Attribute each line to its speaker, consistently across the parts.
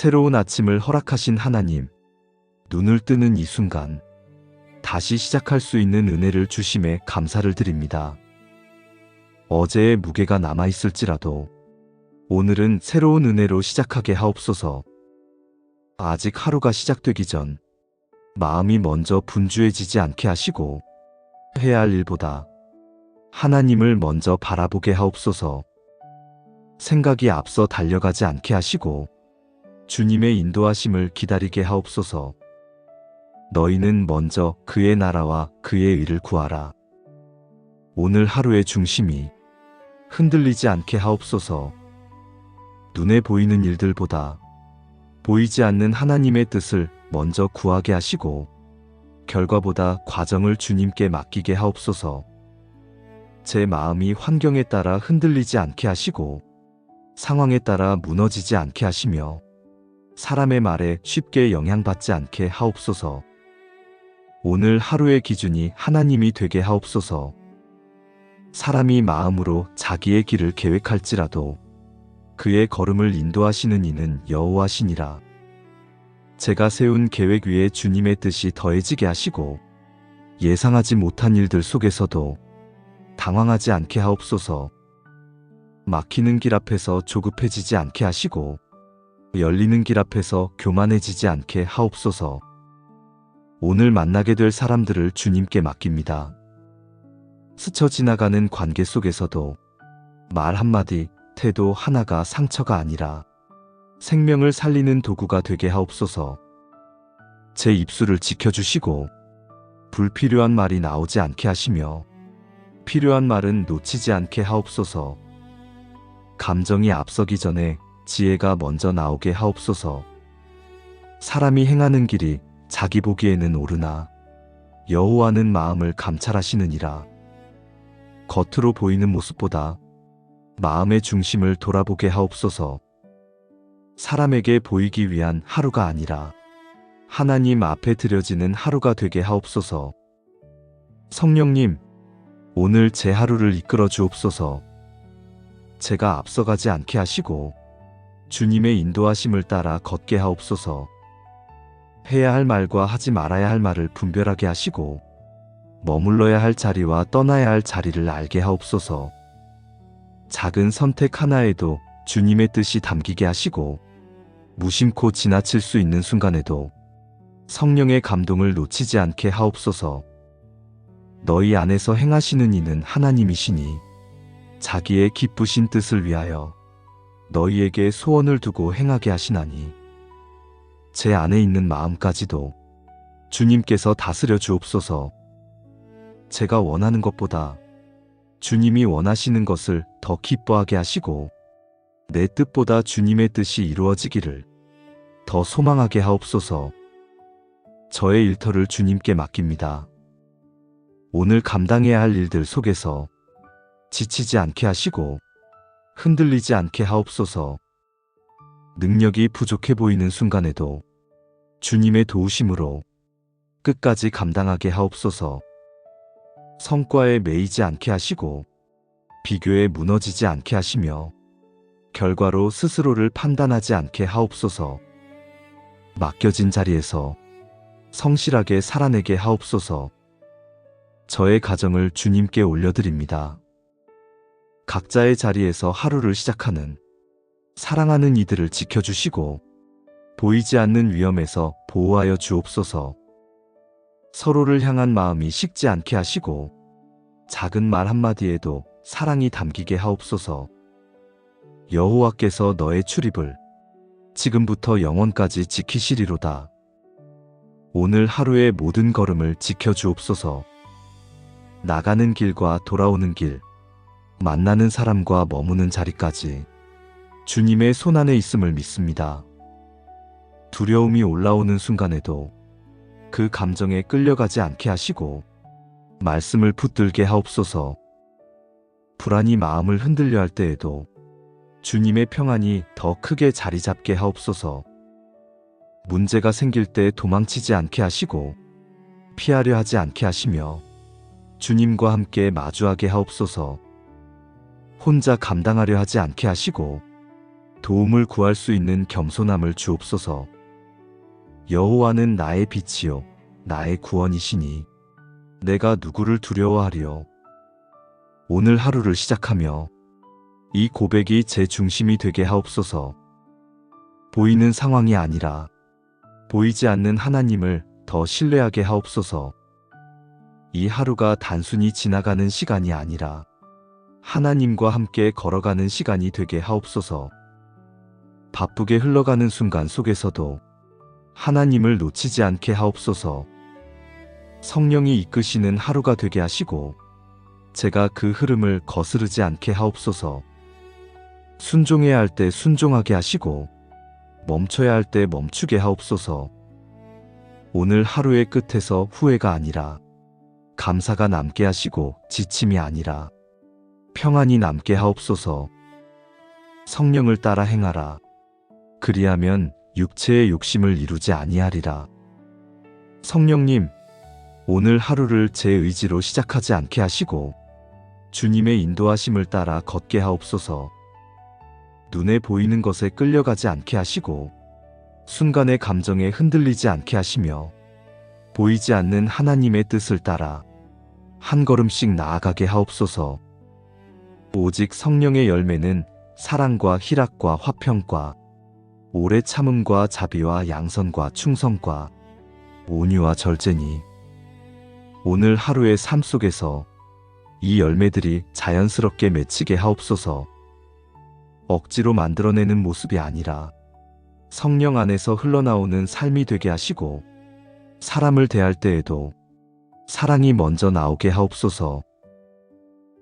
Speaker 1: 새로운 아침을 허락하신 하나님, 눈을 뜨는 이 순간 다시 시작할 수 있는 은혜를 주심에 감사를 드립니다. 어제의 무게가 남아있을지라도 오늘은 새로운 은혜로 시작하게 하옵소서. 아직 하루가 시작되기 전 마음이 먼저 분주해지지 않게 하시고 해야 할 일보다 하나님을 먼저 바라보게 하옵소서. 생각이 앞서 달려가지 않게 하시고 주님의 인도하심을 기다리게 하옵소서. 너희는 먼저 그의 나라와 그의 의를 구하라. 오늘 하루의 중심이 흔들리지 않게 하옵소서. 눈에 보이는 일들보다 보이지 않는 하나님의 뜻을 먼저 구하게 하시고 결과보다 과정을 주님께 맡기게 하옵소서. 제 마음이 환경에 따라 흔들리지 않게 하시고 상황에 따라 무너지지 않게 하시며 사람의 말에 쉽게 영향받지 않게 하옵소서. 오늘 하루의 기준이 하나님이 되게 하옵소서. 사람이 마음으로 자기의 길을 계획할지라도 그의 걸음을 인도하시는 이는 여호와시니라. 제가 세운 계획 위에 주님의 뜻이 더해지게 하시고 예상하지 못한 일들 속에서도 당황하지 않게 하옵소서. 막히는 길 앞에서 조급해지지 않게 하시고 열리는 길 앞에서 교만해지지 않게 하옵소서. 오늘 만나게 될 사람들을 주님께 맡깁니다. 스쳐 지나가는 관계 속에서도 말 한마디, 태도 하나가 상처가 아니라 생명을 살리는 도구가 되게 하옵소서. 제 입술을 지켜주시고 불필요한 말이 나오지 않게 하시며 필요한 말은 놓치지 않게 하옵소서. 감정이 앞서기 전에 지혜가 먼저 나오게 하옵소서. 사람이 행하는 길이 자기 보기에는 옳으나 여호와는 마음을 감찰하시느니라. 겉으로 보이는 모습보다 마음의 중심을 돌아보게 하옵소서. 사람에게 보이기 위한 하루가 아니라 하나님 앞에 드려지는 하루가 되게 하옵소서. 성령님, 오늘 제 하루를 이끌어 주옵소서. 제가 앞서가지 않게 하시고 주님의 인도하심을 따라 걷게 하옵소서. 해야 할 말과 하지 말아야 할 말을 분별하게 하시고 머물러야 할 자리와 떠나야 할 자리를 알게 하옵소서. 작은 선택 하나에도 주님의 뜻이 담기게 하시고 무심코 지나칠 수 있는 순간에도 성령의 감동을 놓치지 않게 하옵소서. 너희 안에서 행하시는 이는 하나님이시니 자기의 기쁘신 뜻을 위하여 너희에게 소원을 두고 행하게 하시나니 제 안에 있는 마음까지도 주님께서 다스려 주옵소서. 제가 원하는 것보다 주님이 원하시는 것을 더 기뻐하게 하시고 내 뜻보다 주님의 뜻이 이루어지기를 더 소망하게 하옵소서. 저의 일터를 주님께 맡깁니다. 오늘 감당해야 할 일들 속에서 지치지 않게 하시고 흔들리지 않게 하옵소서. 능력이 부족해 보이는 순간에도 주님의 도우심으로 끝까지 감당하게 하옵소서. 성과에 매이지 않게 하시고 비교에 무너지지 않게 하시며 결과로 스스로를 판단하지 않게 하옵소서. 맡겨진 자리에서 성실하게 살아내게 하옵소서. 저의 가정을 주님께 올려드립니다. 각자의 자리에서 하루를 시작하는 사랑하는 이들을 지켜주시고 보이지 않는 위험에서 보호하여 주옵소서. 서로를 향한 마음이 식지 않게 하시고 작은 말 한마디에도 사랑이 담기게 하옵소서. 여호와께서 너의 출입을 지금부터 영원까지 지키시리로다. 오늘 하루의 모든 걸음을 지켜주옵소서. 나가는 길과 돌아오는 길, 만나는 사람과 머무는 자리까지 주님의 손안에 있음을 믿습니다. 두려움이 올라오는 순간에도 그 감정에 끌려가지 않게 하시고 말씀을 붙들게 하옵소서. 불안이 마음을 흔들려 할 때에도 주님의 평안이 더 크게 자리 잡게 하옵소서. 문제가 생길 때 도망치지 않게 하시고 피하려 하지 않게 하시며 주님과 함께 마주하게 하옵소서. 혼자 감당하려 하지 않게 하시고 도움을 구할 수 있는 겸손함을 주옵소서. 여호와는 나의 빛이요 나의 구원이시니 내가 누구를 두려워하리요. 오늘 하루를 시작하며 이 고백이 제 중심이 되게 하옵소서. 보이는 상황이 아니라 보이지 않는 하나님을 더 신뢰하게 하옵소서. 이 하루가 단순히 지나가는 시간이 아니라 하나님과 함께 걸어가는 시간이 되게 하옵소서. 바쁘게 흘러가는 순간 속에서도 하나님을 놓치지 않게 하옵소서. 성령이 이끄시는 하루가 되게 하시고 제가 그 흐름을 거스르지 않게 하옵소서. 순종해야 할 때 순종하게 하시고 멈춰야 할 때 멈추게 하옵소서. 오늘 하루의 끝에서 후회가 아니라 감사가 남게 하시고 지침이 아니라 평안이 남게 하옵소서. 성령을 따라 행하라. 그리하면 육체의 욕심을 이루지 아니하리라. 성령님, 오늘 하루를 제 의지로 시작하지 않게 하시고 주님의 인도하심을 따라 걷게 하옵소서. 눈에 보이는 것에 끌려가지 않게 하시고 순간의 감정에 흔들리지 않게 하시며 보이지 않는 하나님의 뜻을 따라 한 걸음씩 나아가게 하옵소서. 오직 성령의 열매는 사랑과 희락과 화평과 오래 참음과 자비와 양선과 충성과 온유와 절제니 오늘 하루의 삶 속에서 이 열매들이 자연스럽게 맺히게 하옵소서. 억지로 만들어내는 모습이 아니라 성령 안에서 흘러나오는 삶이 되게 하시고 사람을 대할 때에도 사랑이 먼저 나오게 하옵소서.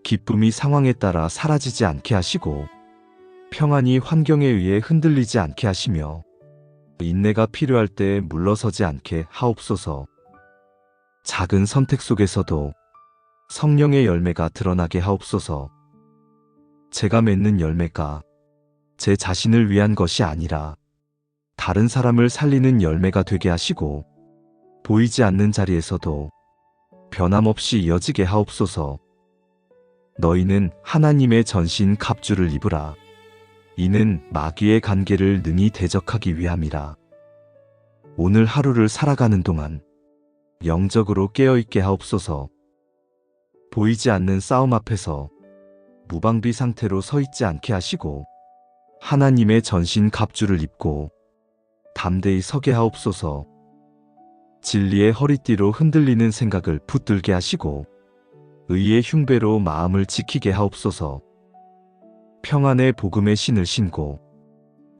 Speaker 1: 기쁨이 상황에 따라 사라지지 않게 하시고 평안이 환경에 의해 흔들리지 않게 하시며 인내가 필요할 때 물러서지 않게 하옵소서. 작은 선택 속에서도 성령의 열매가 드러나게 하옵소서. 제가 맺는 열매가 제 자신을 위한 것이 아니라 다른 사람을 살리는 열매가 되게 하시고 보이지 않는 자리에서도 변함없이 이어지게 하옵소서. 너희는 하나님의 전신 갑주를 입으라. 이는 마귀의 관계를 능히 대적하기 위함이라. 오늘 하루를 살아가는 동안 영적으로 깨어있게 하옵소서. 보이지 않는 싸움 앞에서 무방비 상태로 서 있지 않게 하시고 하나님의 전신 갑주를 입고 담대히 서게 하옵소서. 진리의 허리띠로 흔들리는 생각을 붙들게 하시고 의의 흉배로 마음을 지키게 하옵소서. 평안의 복음의 신을 신고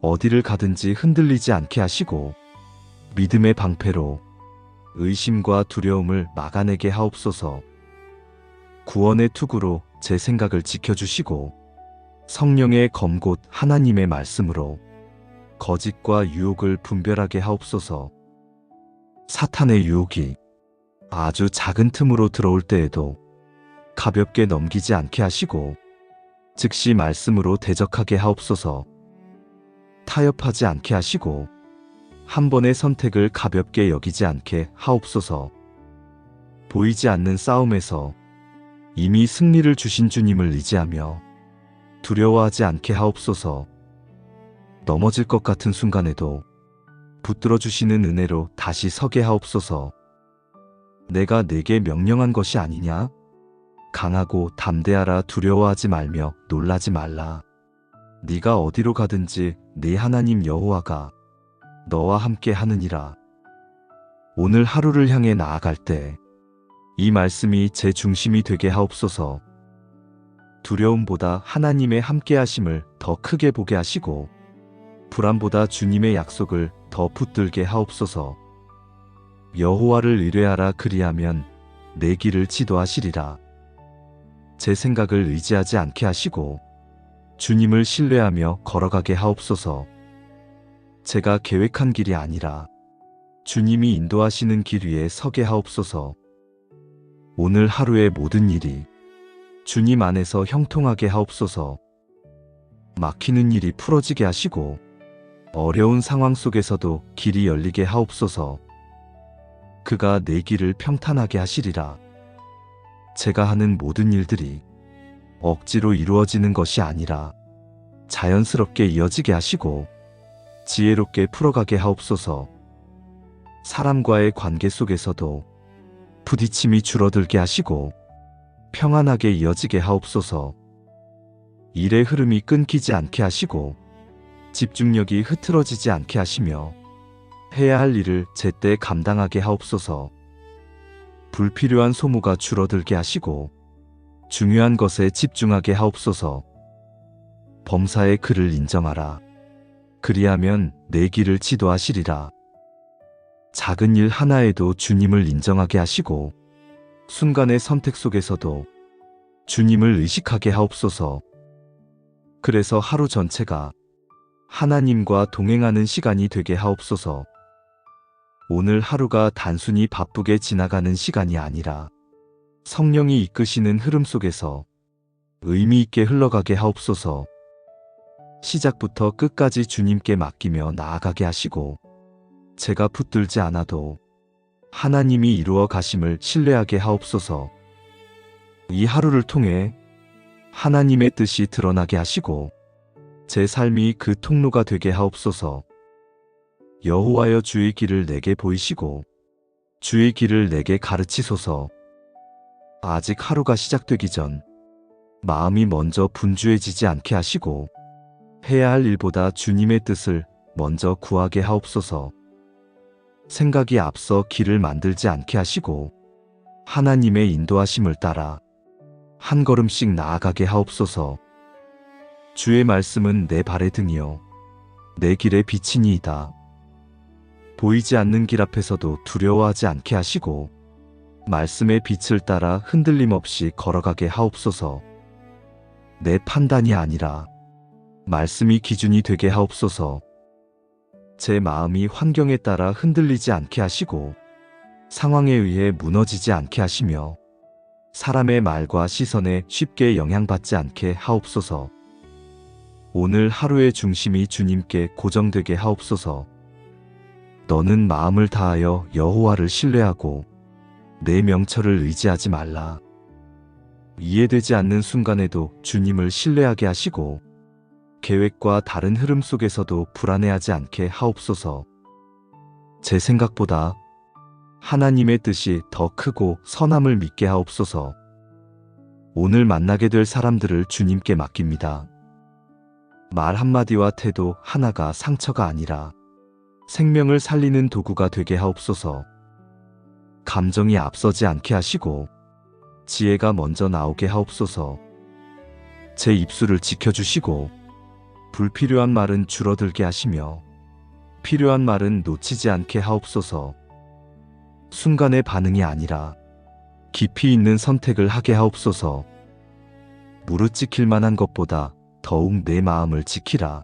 Speaker 1: 어디를 가든지 흔들리지 않게 하시고 믿음의 방패로 의심과 두려움을 막아내게 하옵소서. 구원의 투구로 제 생각을 지켜주시고 성령의 검곧 하나님의 말씀으로 거짓과 유혹을 분별하게 하옵소서. 사탄의 유혹이 아주 작은 틈으로 들어올 때에도 가볍게 넘기지 않게 하시고 즉시 말씀으로 대적하게 하옵소서. 타협하지 않게 하시고 한 번의 선택을 가볍게 여기지 않게 하옵소서. 보이지 않는 싸움에서 이미 승리를 주신 주님을 의지하며 두려워하지 않게 하옵소서. 넘어질 것 같은 순간에도 붙들어 주시는 은혜로 다시 서게 하옵소서. 내가 내게 명령한 것이 아니냐? 강하고 담대하라. 두려워하지 말며 놀라지 말라. 네가 어디로 가든지 네 하나님 여호와가 너와 함께 하느니라. 오늘 하루를 향해 나아갈 때 이 말씀이 제 중심이 되게 하옵소서. 두려움보다 하나님의 함께하심을 더 크게 보게 하시고 불안보다 주님의 약속을 더 붙들게 하옵소서. 여호와를 의뢰하라. 그리하면 내 길을 지도하시리라. 제 생각을 의지하지 않게 하시고 주님을 신뢰하며 걸어가게 하옵소서. 제가 계획한 길이 아니라 주님이 인도하시는 길 위에 서게 하옵소서. 오늘 하루의 모든 일이 주님 안에서 형통하게 하옵소서. 막히는 일이 풀어지게 하시고 어려운 상황 속에서도 길이 열리게 하옵소서. 그가 내 길을 평탄하게 하시리라. 제가 하는 모든 일들이 억지로 이루어지는 것이 아니라 자연스럽게 이어지게 하시고 지혜롭게 풀어가게 하옵소서. 사람과의 관계 속에서도 부딪힘이 줄어들게 하시고 평안하게 이어지게 하옵소서. 일의 흐름이 끊기지 않게 하시고 집중력이 흐트러지지 않게 하시며 해야 할 일을 제때 감당하게 하옵소서. 불필요한 소모가 줄어들게 하시고 중요한 것에 집중하게 하옵소서. 범사의 그를 인정하라. 그리하면 내 길을 지도하시리라. 작은 일 하나에도 주님을 인정하게 하시고 순간의 선택 속에서도 주님을 의식하게 하옵소서. 그래서 하루 전체가 하나님과 동행하는 시간이 되게 하옵소서. 오늘 하루가 단순히 바쁘게 지나가는 시간이 아니라 성령이 이끄시는 흐름 속에서 의미 있게 흘러가게 하옵소서. 시작부터 끝까지 주님께 맡기며 나아가게 하시고 제가 붙들지 않아도 하나님이 이루어 가심을 신뢰하게 하옵소서. 이 하루를 통해 하나님의 뜻이 드러나게 하시고 제 삶이 그 통로가 되게 하옵소서. 여호와여, 주의 길을 내게 보이시고 주의 길을 내게 가르치소서. 아직 하루가 시작되기 전 마음이 먼저 분주해지지 않게 하시고 해야 할 일보다 주님의 뜻을 먼저 구하게 하옵소서. 생각이 앞서 길을 만들지 않게 하시고 하나님의 인도하심을 따라 한 걸음씩 나아가게 하옵소서. 주의 말씀은 내 발의 등이요 내 길의 빛이니이다. 보이지 않는 길 앞에서도 두려워하지 않게 하시고 말씀의 빛을 따라 흔들림 없이 걸어가게 하옵소서. 내 판단이 아니라 말씀이 기준이 되게 하옵소서. 제 마음이 환경에 따라 흔들리지 않게 하시고 상황에 의해 무너지지 않게 하시며 사람의 말과 시선에 쉽게 영향받지 않게 하옵소서. 오늘 하루의 중심이 주님께 고정되게 하옵소서. 너는 마음을 다하여 여호와를 신뢰하고 내 명철을 의지하지 말라. 이해되지 않는 순간에도 주님을 신뢰하게 하시고 계획과 다른 흐름 속에서도 불안해하지 않게 하옵소서. 제 생각보다 하나님의 뜻이 더 크고 선함을 믿게 하옵소서. 오늘 만나게 될 사람들을 주님께 맡깁니다. 말 한마디와 태도 하나가 상처가 아니라 생명을 살리는 도구가 되게 하옵소서. 감정이 앞서지 않게 하시고 지혜가 먼저 나오게 하옵소서. 제 입술을 지켜주시고 불필요한 말은 줄어들게 하시며 필요한 말은 놓치지 않게 하옵소서. 순간의 반응이 아니라 깊이 있는 선택을 하게 하옵소서. 무릎 지킬 만한 것보다 더욱 내 마음을 지키라.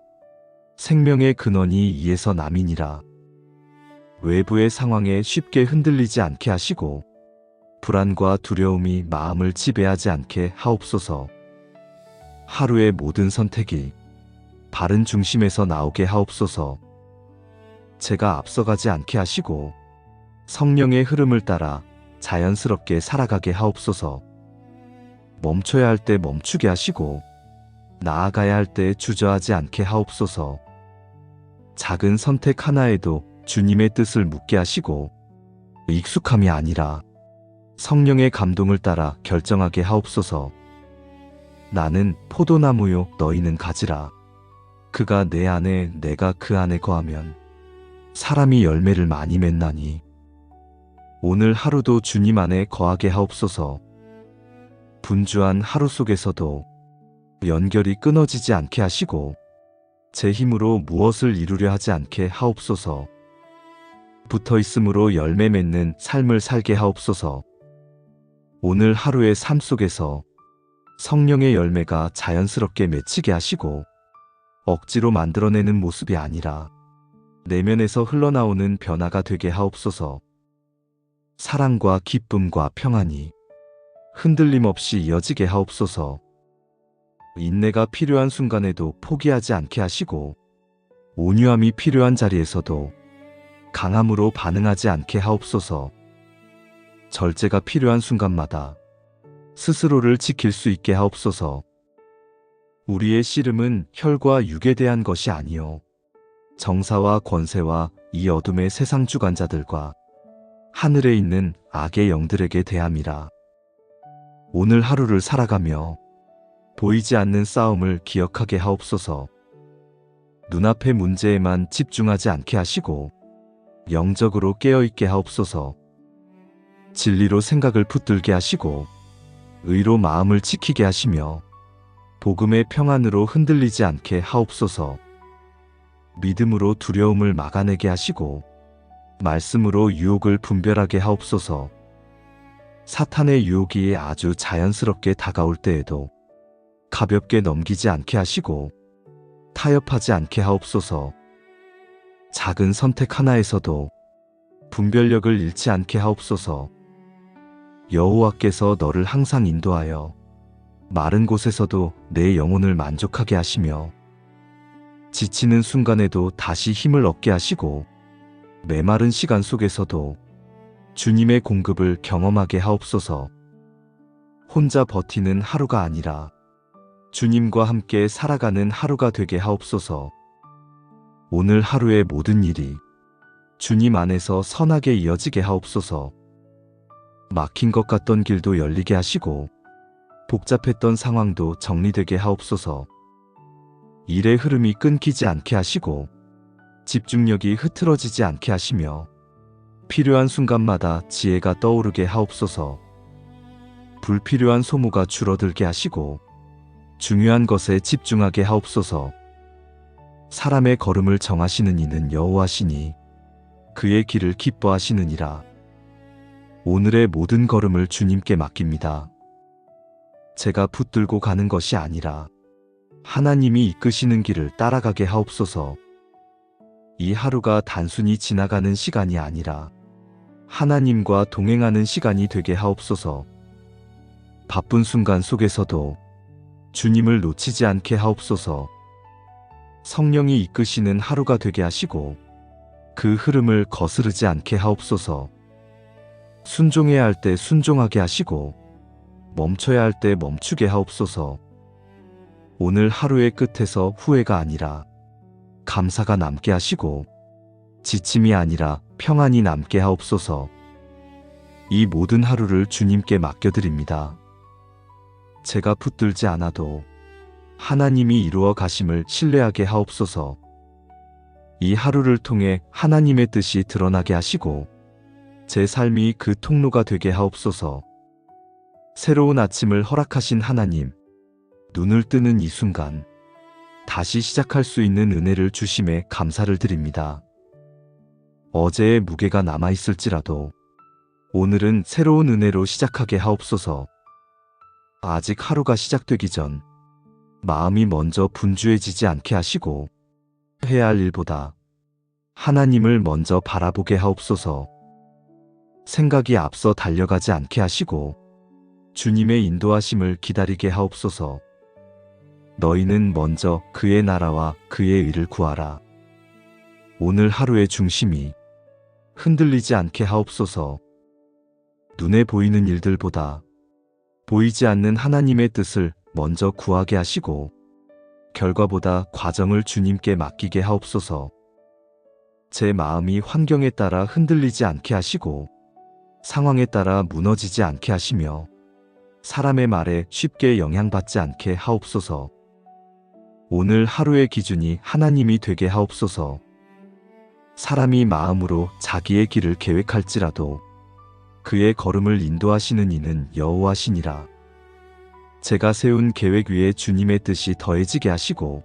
Speaker 1: 생명의 근원이 이에서 남이니라. 외부의 상황에 쉽게 흔들리지 않게 하시고 불안과 두려움이 마음을 지배하지 않게 하옵소서. 하루의 모든 선택이 바른 중심에서 나오게 하옵소서. 제가 앞서가지 않게 하시고 성령의 흐름을 따라 자연스럽게 살아가게 하옵소서. 멈춰야 할 때 멈추게 하시고 나아가야 할 때 주저하지 않게 하옵소서. 작은 선택 하나에도 주님의 뜻을 묻게 하시고 익숙함이 아니라 성령의 감동을 따라 결정하게 하옵소서. 나는 포도나무요 너희는 가지라. 그가 내 안에 내가 그 안에 거하면 사람이 열매를 많이 맺나니. 오늘 하루도 주님 안에 거하게 하옵소서. 분주한 하루 속에서도 연결이 끊어지지 않게 하시고 제 힘으로 무엇을 이루려 하지 않게 하옵소서. 붙어있음으로 열매 맺는 삶을 살게 하옵소서. 오늘 하루의 삶 속에서 성령의 열매가 자연스럽게 맺히게 하시고 억지로 만들어내는 모습이 아니라 내면에서 흘러나오는 변화가 되게 하옵소서. 사랑과 기쁨과 평안이 흔들림 없이 이어지게 하옵소서. 인내가 필요한 순간에도 포기하지 않게 하시고 온유함이 필요한 자리에서도 강함으로 반응하지 않게 하옵소서. 절제가 필요한 순간마다 스스로를 지킬 수 있게 하옵소서. 우리의 씨름은 혈과 육에 대한 것이 아니요 정사와 권세와 이 어둠의 세상 주관자들과 하늘에 있는 악의 영들에게 대함이라. 오늘 하루를 살아가며 보이지 않는 싸움을 기억하게 하옵소서. 눈앞의 문제에만 집중하지 않게 하시고 영적으로 깨어있게 하옵소서. 진리로 생각을 붙들게 하시고 의로 마음을 지키게 하시며 복음의 평안으로 흔들리지 않게 하옵소서. 믿음으로 두려움을 막아내게 하시고 말씀으로 유혹을 분별하게 하옵소서. 사탄의 유혹이 아주 자연스럽게 다가올 때에도 가볍게 넘기지 않게 하시고 타협하지 않게 하옵소서. 작은 선택 하나에서도 분별력을 잃지 않게 하옵소서. 여호와께서 너를 항상 인도하여 마른 곳에서도 내 영혼을 만족하게 하시며 지치는 순간에도 다시 힘을 얻게 하시고 메마른 시간 속에서도 주님의 공급을 경험하게 하옵소서. 혼자 버티는 하루가 아니라 주님과 함께 살아가는 하루가 되게 하옵소서. 오늘 하루의 모든 일이 주님 안에서 선하게 이어지게 하옵소서. 막힌 것 같던 길도 열리게 하시고 복잡했던 상황도 정리되게 하옵소서. 일의 흐름이 끊기지 않게 하시고 집중력이 흐트러지지 않게 하시며 필요한 순간마다 지혜가 떠오르게 하옵소서. 불필요한 소모가 줄어들게 하시고 중요한 것에 집중하게 하옵소서. 사람의 걸음을 정하시는 이는 여호와시니 그의 길을 기뻐하시느니라. 오늘의 모든 걸음을 주님께 맡깁니다. 제가 붙들고 가는 것이 아니라 하나님이 이끄시는 길을 따라가게 하옵소서. 이 하루가 단순히 지나가는 시간이 아니라 하나님과 동행하는 시간이 되게 하옵소서. 바쁜 순간 속에서도 주님을 놓치지 않게 하옵소서. 성령이 이끄시는 하루가 되게 하시고 그 흐름을 거스르지 않게 하옵소서. 순종해야 할 때 순종하게 하시고 멈춰야 할 때 멈추게 하옵소서. 오늘 하루의 끝에서 후회가 아니라 감사가 남게 하시고 지침이 아니라 평안이 남게 하옵소서. 이 모든 하루를 주님께 맡겨드립니다. 제가 붙들지 않아도 하나님이 이루어 가심을 신뢰하게 하옵소서. 이 하루를 통해 하나님의 뜻이 드러나게 하시고 제 삶이 그 통로가 되게 하옵소서. 새로운 아침을 허락하신 하나님, 눈을 뜨는 이 순간 다시 시작할 수 있는 은혜를 주심에 감사를 드립니다. 어제의 무게가 남아있을지라도 오늘은 새로운 은혜로 시작하게 하옵소서. 아직 하루가 시작되기 전 마음이 먼저 분주해지지 않게 하시고 해야 할 일보다 하나님을 먼저 바라보게 하옵소서. 생각이 앞서 달려가지 않게 하시고 주님의 인도하심을 기다리게 하옵소서. 너희는 먼저 그의 나라와 그의 의를 구하라. 오늘 하루의 중심이 흔들리지 않게 하옵소서. 눈에 보이는 일들보다 보이지 않는 하나님의 뜻을 먼저 구하게 하시고 결과보다 과정을 주님께 맡기게 하옵소서. 제 마음이 환경에 따라 흔들리지 않게 하시고 상황에 따라 무너지지 않게 하시며 사람의 말에 쉽게 영향받지 않게 하옵소서. 오늘 하루의 기준이 하나님이 되게 하옵소서. 사람이 마음으로 자기의 길을 계획할지라도 그의 걸음을 인도하시는 이는 여호와시니라. 제가 세운 계획 위에 주님의 뜻이 더해지게 하시고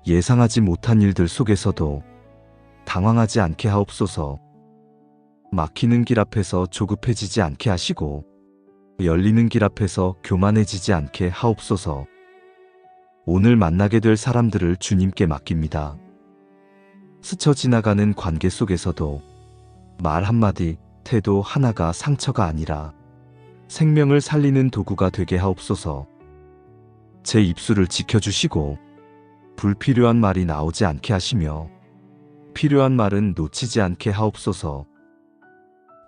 Speaker 1: 예상하지 못한 일들 속에서도 당황하지 않게 하옵소서. 막히는 길 앞에서 조급해지지 않게 하시고 열리는 길 앞에서 교만해지지 않게 하옵소서. 오늘 만나게 될 사람들을 주님께 맡깁니다. 스쳐 지나가는 관계 속에서도 말 한마디, 태도 하나가 상처가 아니라 생명을 살리는 도구가 되게 하옵소서. 제 입술을 지켜주시고 불필요한 말이 나오지 않게 하시며 필요한 말은 놓치지 않게 하옵소서.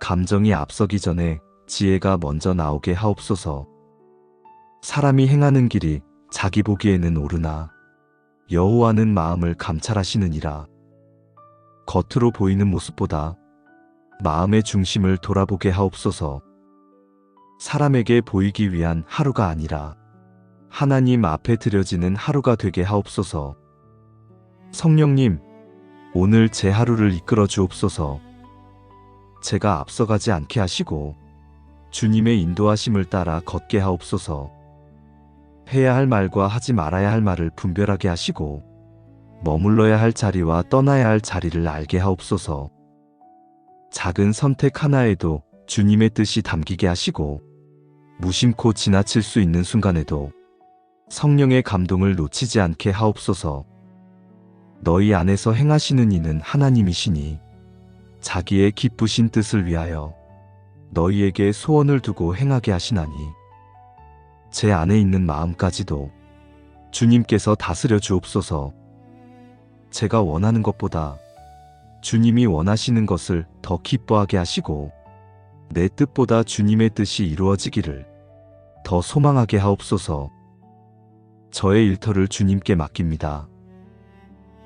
Speaker 1: 감정이 앞서기 전에 지혜가 먼저 나오게 하옵소서. 사람이 행하는 길이 자기 보기에는 옳으나 여호와는 마음을 감찰하시느니라. 겉으로 보이는 모습보다 마음의 중심을 돌아보게 하옵소서. 사람에게 보이기 위한 하루가 아니라 하나님 앞에 드려지는 하루가 되게 하옵소서. 성령님, 오늘 제 하루를 이끌어 주옵소서. 제가 앞서가지 않게 하시고 주님의 인도하심을 따라 걷게 하옵소서. 해야 할 말과 하지 말아야 할 말을 분별하게 하시고 머물러야 할 자리와 떠나야 할 자리를 알게 하옵소서. 작은 선택 하나에도 주님의 뜻이 담기게 하시고 무심코 지나칠 수 있는 순간에도 성령의 감동을 놓치지 않게 하옵소서. 너희 안에서 행하시는 이는 하나님이시니 자기의 기쁘신 뜻을 위하여 너희에게 소원을 두고 행하게 하시나니 제 안에 있는 마음까지도 주님께서 다스려 주옵소서. 제가 원하는 것보다 주님이 원하시는 것을 더 기뻐하게 하시고 내 뜻보다 주님의 뜻이 이루어지기를 더 소망하게 하옵소서. 저의 일터를 주님께 맡깁니다.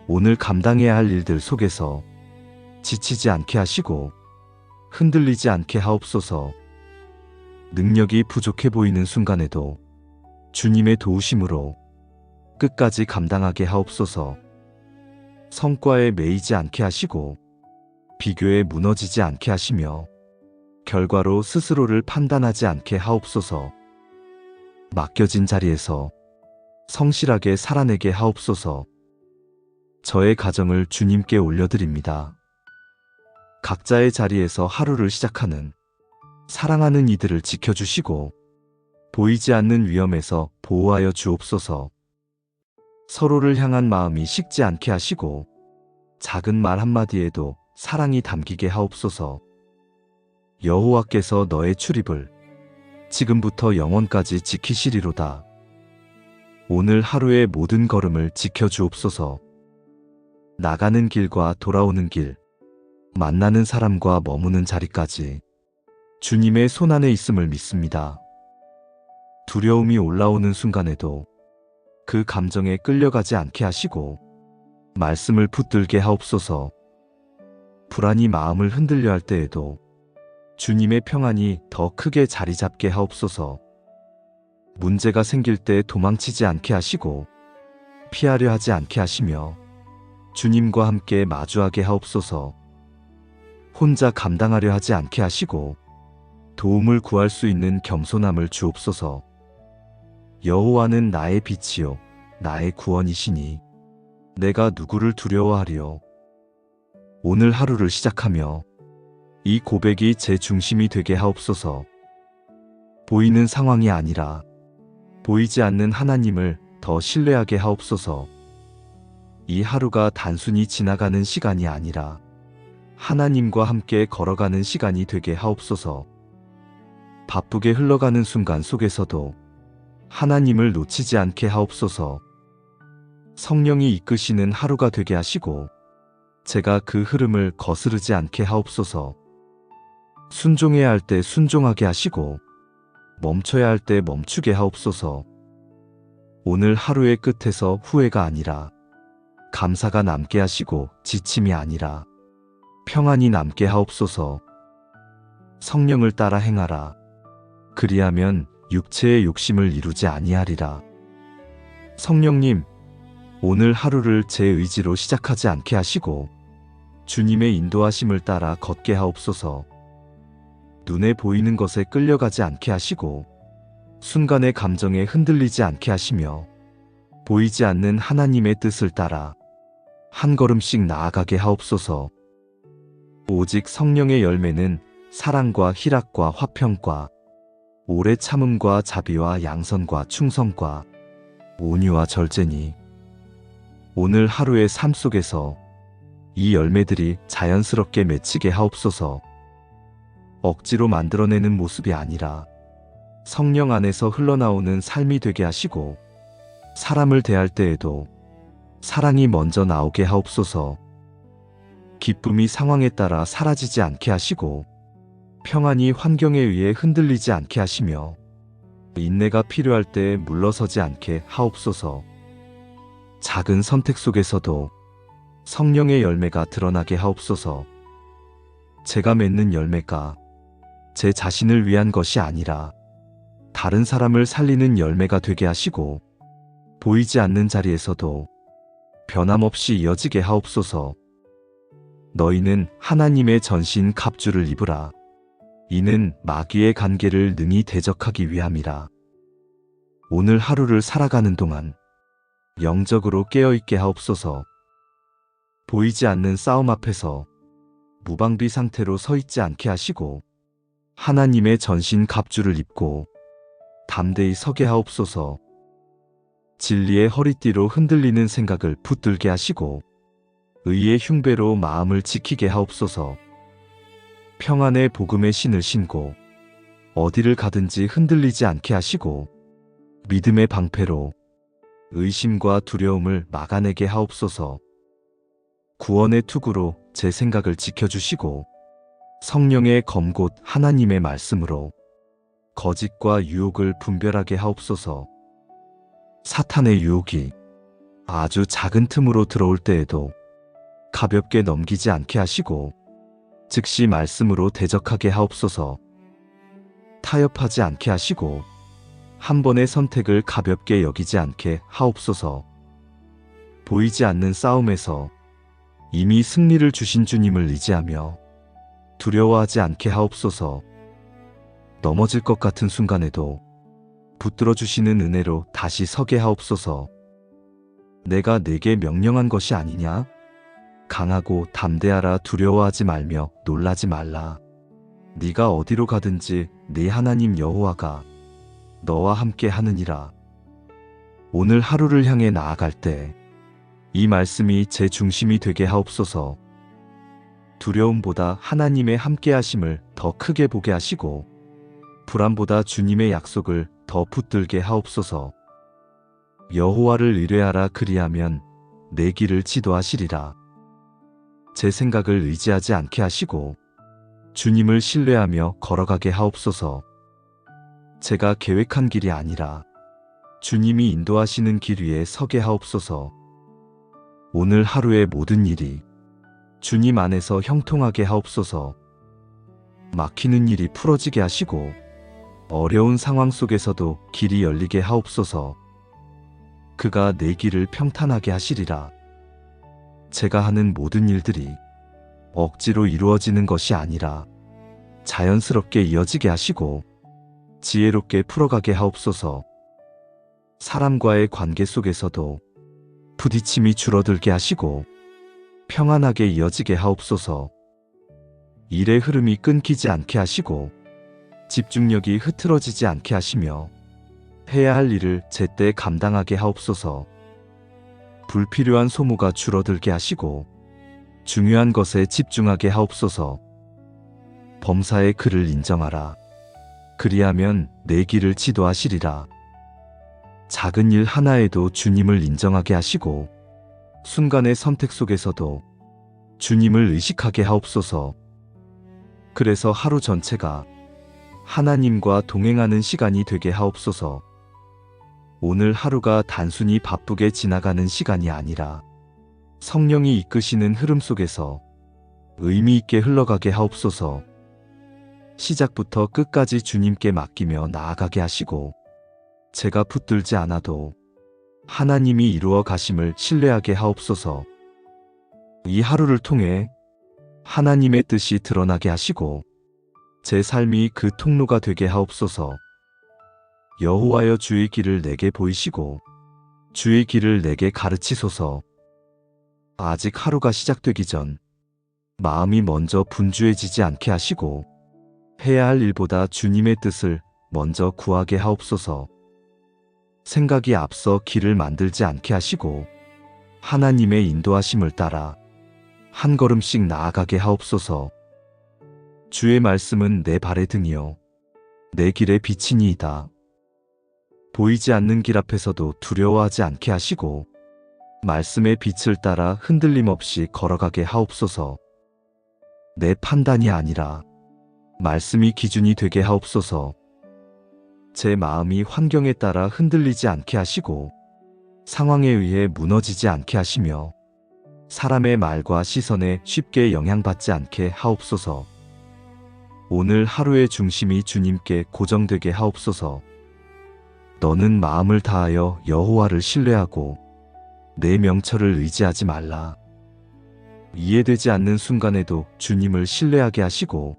Speaker 1: 오늘 감당해야 할 일들 속에서 지치지 않게 하시고 흔들리지 않게 하옵소서. 능력이 부족해 보이는 순간에도 주님의 도우심으로 끝까지 감당하게 하옵소서. 성과에 매이지 않게 하시고 비교에 무너지지 않게 하시며 결과로 스스로를 판단하지 않게 하옵소서. 맡겨진 자리에서 성실하게 살아내게 하옵소서. 저의 가정을 주님께 올려드립니다. 각자의 자리에서 하루를 시작하는 사랑하는 이들을 지켜주시고 보이지 않는 위험에서 보호하여 주옵소서. 서로를 향한 마음이 식지 않게 하시고 작은 말 한마디에도 사랑이 담기게 하옵소서. 여호와께서 너의 출입을 지금부터 영원까지 지키시리로다. 오늘 하루의 모든 걸음을 지켜주옵소서. 나가는 길과 돌아오는 길, 만나는 사람과 머무는 자리까지 주님의 손안에 있음을 믿습니다. 두려움이 올라오는 순간에도 그 감정에 끌려가지 않게 하시고 말씀을 붙들게 하옵소서. 불안이 마음을 흔들려 할 때에도 주님의 평안이 더 크게 자리 잡게 하옵소서. 문제가 생길 때 도망치지 않게 하시고 피하려 하지 않게 하시며 주님과 함께 마주하게 하옵소서. 혼자 감당하려 하지 않게 하시고 도움을 구할 수 있는 겸손함을 주옵소서. 여호와는 나의 빛이요 나의 구원이시니 내가 누구를 두려워하리요. 오늘 하루를 시작하며 이 고백이 제 중심이 되게 하옵소서. 보이는 상황이 아니라 보이지 않는 하나님을 더 신뢰하게 하옵소서. 이 하루가 단순히 지나가는 시간이 아니라 하나님과 함께 걸어가는 시간이 되게 하옵소서. 바쁘게 흘러가는 순간 속에서도 하나님을 놓치지 않게 하옵소서. 성령이 이끄시는 하루가 되게 하시고 제가 그 흐름을 거스르지 않게 하옵소서. 순종해야 할 때 순종하게 하시고 멈춰야 할 때 멈추게 하옵소서. 오늘 하루의 끝에서 후회가 아니라 감사가 남게 하시고 지침이 아니라 평안이 남게 하옵소서. 성령을 따라 행하라. 그리하면 육체의 욕심을 이루지 아니하리라. 성령님, 오늘 하루를 제 의지로 시작하지 않게 하시고 주님의 인도하심을 따라 걷게 하옵소서. 눈에 보이는 것에 끌려가지 않게 하시고 순간의 감정에 흔들리지 않게 하시며 보이지 않는 하나님의 뜻을 따라 한 걸음씩 나아가게 하옵소서. 오직 성령의 열매는 사랑과 희락과 화평과 오래 참음과 자비와 양선과 충성과 온유와 절제니 오늘 하루의 삶 속에서 이 열매들이 자연스럽게 맺히게 하옵소서. 억지로 만들어내는 모습이 아니라 성령 안에서 흘러나오는 삶이 되게 하시고 사람을 대할 때에도 사랑이 먼저 나오게 하옵소서. 기쁨이 상황에 따라 사라지지 않게 하시고 평안이 환경에 의해 흔들리지 않게 하시며 인내가 필요할 때 물러서지 않게 하옵소서. 작은 선택 속에서도 성령의 열매가 드러나게 하옵소서. 제가 맺는 열매가 제 자신을 위한 것이 아니라 다른 사람을 살리는 열매가 되게 하시고 보이지 않는 자리에서도 변함없이 이어지게 하옵소서. 너희는 하나님의 전신 갑주를 입으라. 이는 마귀의 관계를 능히 대적하기 위함이라. 오늘 하루를 살아가는 동안 영적으로 깨어있게 하옵소서. 보이지 않는 싸움 앞에서 무방비 상태로 서 있지 않게 하시고 하나님의 전신 갑주를 입고 담대히 서게 하옵소서. 진리의 허리띠로 흔들리는 생각을 붙들게 하시고 의의 흉배로 마음을 지키게 하옵소서. 평안의 복음의 신을 신고 어디를 가든지 흔들리지 않게 하시고 믿음의 방패로 의심과 두려움을 막아내게 하옵소서. 구원의 투구로 제 생각을 지켜주시고 성령의 검곧 하나님의 말씀으로 거짓과 유혹을 분별하게 하옵소서. 사탄의 유혹이 아주 작은 틈으로 들어올 때에도 가볍게 넘기지 않게 하시고 즉시 말씀으로 대적하게 하옵소서. 타협하지 않게 하시고 한 번의 선택을 가볍게 여기지 않게 하옵소서. 보이지 않는 싸움에서 이미 승리를 주신 주님을 의지하며 두려워하지 않게 하옵소서. 넘어질 것 같은 순간에도 붙들어 주시는 은혜로 다시 서게 하옵소서. 내가 내게 명령한 것이 아니냐? 강하고 담대하라. 두려워하지 말며 놀라지 말라. 네가 어디로 가든지 네 하나님 여호와가 너와 함께 하느니라. 오늘 하루를 향해 나아갈 때 이 말씀이 제 중심이 되게 하옵소서. 두려움보다 하나님의 함께하심을 더 크게 보게 하시고 불안보다 주님의 약속을 더 붙들게 하옵소서. 여호와를 의뢰하라. 그리하면 내 길을 지도하시리라. 제 생각을 의지하지 않게 하시고 주님을 신뢰하며 걸어가게 하옵소서. 제가 계획한 길이 아니라 주님이 인도하시는 길 위에 서게 하옵소서. 오늘 하루의 모든 일이 주님 안에서 형통하게 하옵소서. 막히는 일이 풀어지게 하시고 어려운 상황 속에서도 길이 열리게 하옵소서. 그가 내 길을 평탄하게 하시리라. 제가 하는 모든 일들이 억지로 이루어지는 것이 아니라 자연스럽게 이어지게 하시고 지혜롭게 풀어가게 하옵소서. 사람과의 관계 속에서도 부딪힘이 줄어들게 하시고 평안하게 이어지게 하옵소서. 일의 흐름이 끊기지 않게 하시고 집중력이 흐트러지지 않게 하시며 해야 할 일을 제때 감당하게 하옵소서. 불필요한 소모가 줄어들게 하시고 중요한 것에 집중하게 하옵소서. 범사의 그를 인정하라. 그리하면 내 길을 지도하시리라. 작은 일 하나에도 주님을 인정하게 하시고 순간의 선택 속에서도 주님을 의식하게 하옵소서. 그래서 하루 전체가 하나님과 동행하는 시간이 되게 하옵소서. 오늘 하루가 단순히 바쁘게 지나가는 시간이 아니라 성령이 이끄시는 흐름 속에서 의미 있게 흘러가게 하옵소서. 시작부터 끝까지 주님께 맡기며 나아가게 하시고 제가 붙들지 않아도 하나님이 이루어 가심을 신뢰하게 하옵소서. 이 하루를 통해 하나님의 뜻이 드러나게 하시고 제 삶이 그 통로가 되게 하옵소서. 여호와여, 주의 길을 내게 보이시고 주의 길을 내게 가르치소서. 아직 하루가 시작되기 전 마음이 먼저 분주해지지 않게 하시고 해야 할 일보다 주님의 뜻을 먼저 구하게 하옵소서. 생각이 앞서 길을 만들지 않게 하시고 하나님의 인도하심을 따라 한 걸음씩 나아가게 하옵소서. 주의 말씀은 내 발의 등이요 내 길의 빛이니이다. 보이지 않는 길 앞에서도 두려워하지 않게 하시고 말씀의 빛을 따라 흔들림 없이 걸어가게 하옵소서. 내 판단이 아니라 말씀이 기준이 되게 하옵소서. 제 마음이 환경에 따라 흔들리지 않게 하시고 상황에 의해 무너지지 않게 하시며 사람의 말과 시선에 쉽게 영향받지 않게 하옵소서. 오늘 하루의 중심이 주님께 고정되게 하옵소서. 너는 마음을 다하여 여호와를 신뢰하고 내 명철을 의지하지 말라. 이해되지 않는 순간에도 주님을 신뢰하게 하시고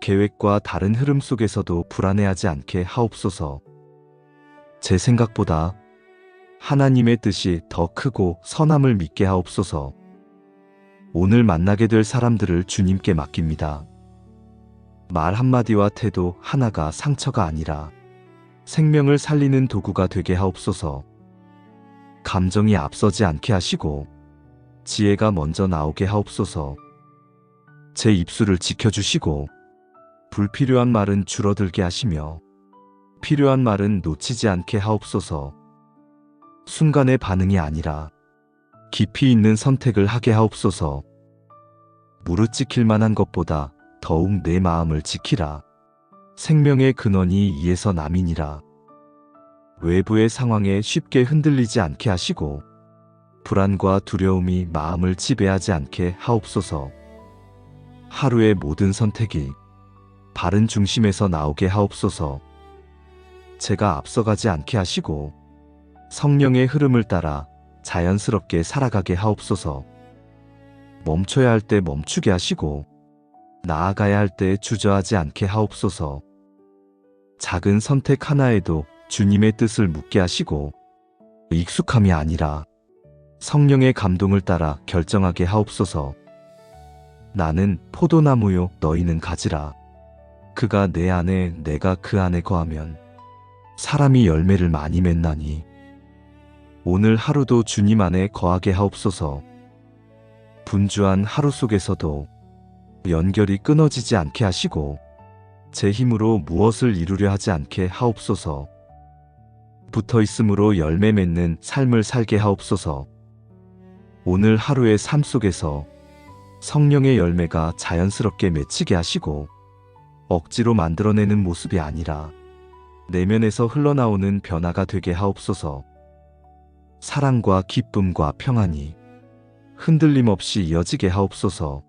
Speaker 1: 계획과 다른 흐름 속에서도 불안해하지 않게 하옵소서. 제 생각보다 하나님의 뜻이 더 크고 선함을 믿게 하옵소서. 오늘 만나게 될 사람들을 주님께 맡깁니다. 말 한마디와 태도 하나가 상처가 아니라 생명을 살리는 도구가 되게 하옵소서. 감정이 앞서지 않게 하시고 지혜가 먼저 나오게 하옵소서. 제 입술을 지켜주시고 불필요한 말은 줄어들게 하시며 필요한 말은 놓치지 않게 하옵소서. 순간의 반응이 아니라 깊이 있는 선택을 하게 하옵소서. 무릇 지킬 만한 것보다 더욱 내 마음을 지키라. 생명의 근원이 이에서 남이니라. 외부의 상황에 쉽게 흔들리지 않게 하시고 불안과 두려움이 마음을 지배하지 않게 하옵소서. 하루의 모든 선택이 바른 중심에서 나오게 하옵소서. 제가 앞서가지 않게 하시고 성령의 흐름을 따라 자연스럽게 살아가게 하옵소서. 멈춰야 할 때 멈추게 하시고 나아가야 할 때 주저하지 않게 하옵소서. 작은 선택 하나에도 주님의 뜻을 묻게 하시고 익숙함이 아니라 성령의 감동을 따라 결정하게 하옵소서. 나는 포도나무요 너희는 가지라. 그가 내 안에 내가 그 안에 거하면 사람이 열매를 많이 맺나니. 오늘 하루도 주님 안에 거하게 하옵소서. 분주한 하루 속에서도 연결이 끊어지지 않게 하시고 제 힘으로 무엇을 이루려 하지 않게 하옵소서. 붙어있음으로 열매 맺는 삶을 살게 하옵소서. 오늘 하루의 삶 속에서 성령의 열매가 자연스럽게 맺히게 하시고 억지로 만들어내는 모습이 아니라 내면에서 흘러나오는 변화가 되게 하옵소서. 사랑과 기쁨과 평안이 흔들림 없이 이어지게 하옵소서.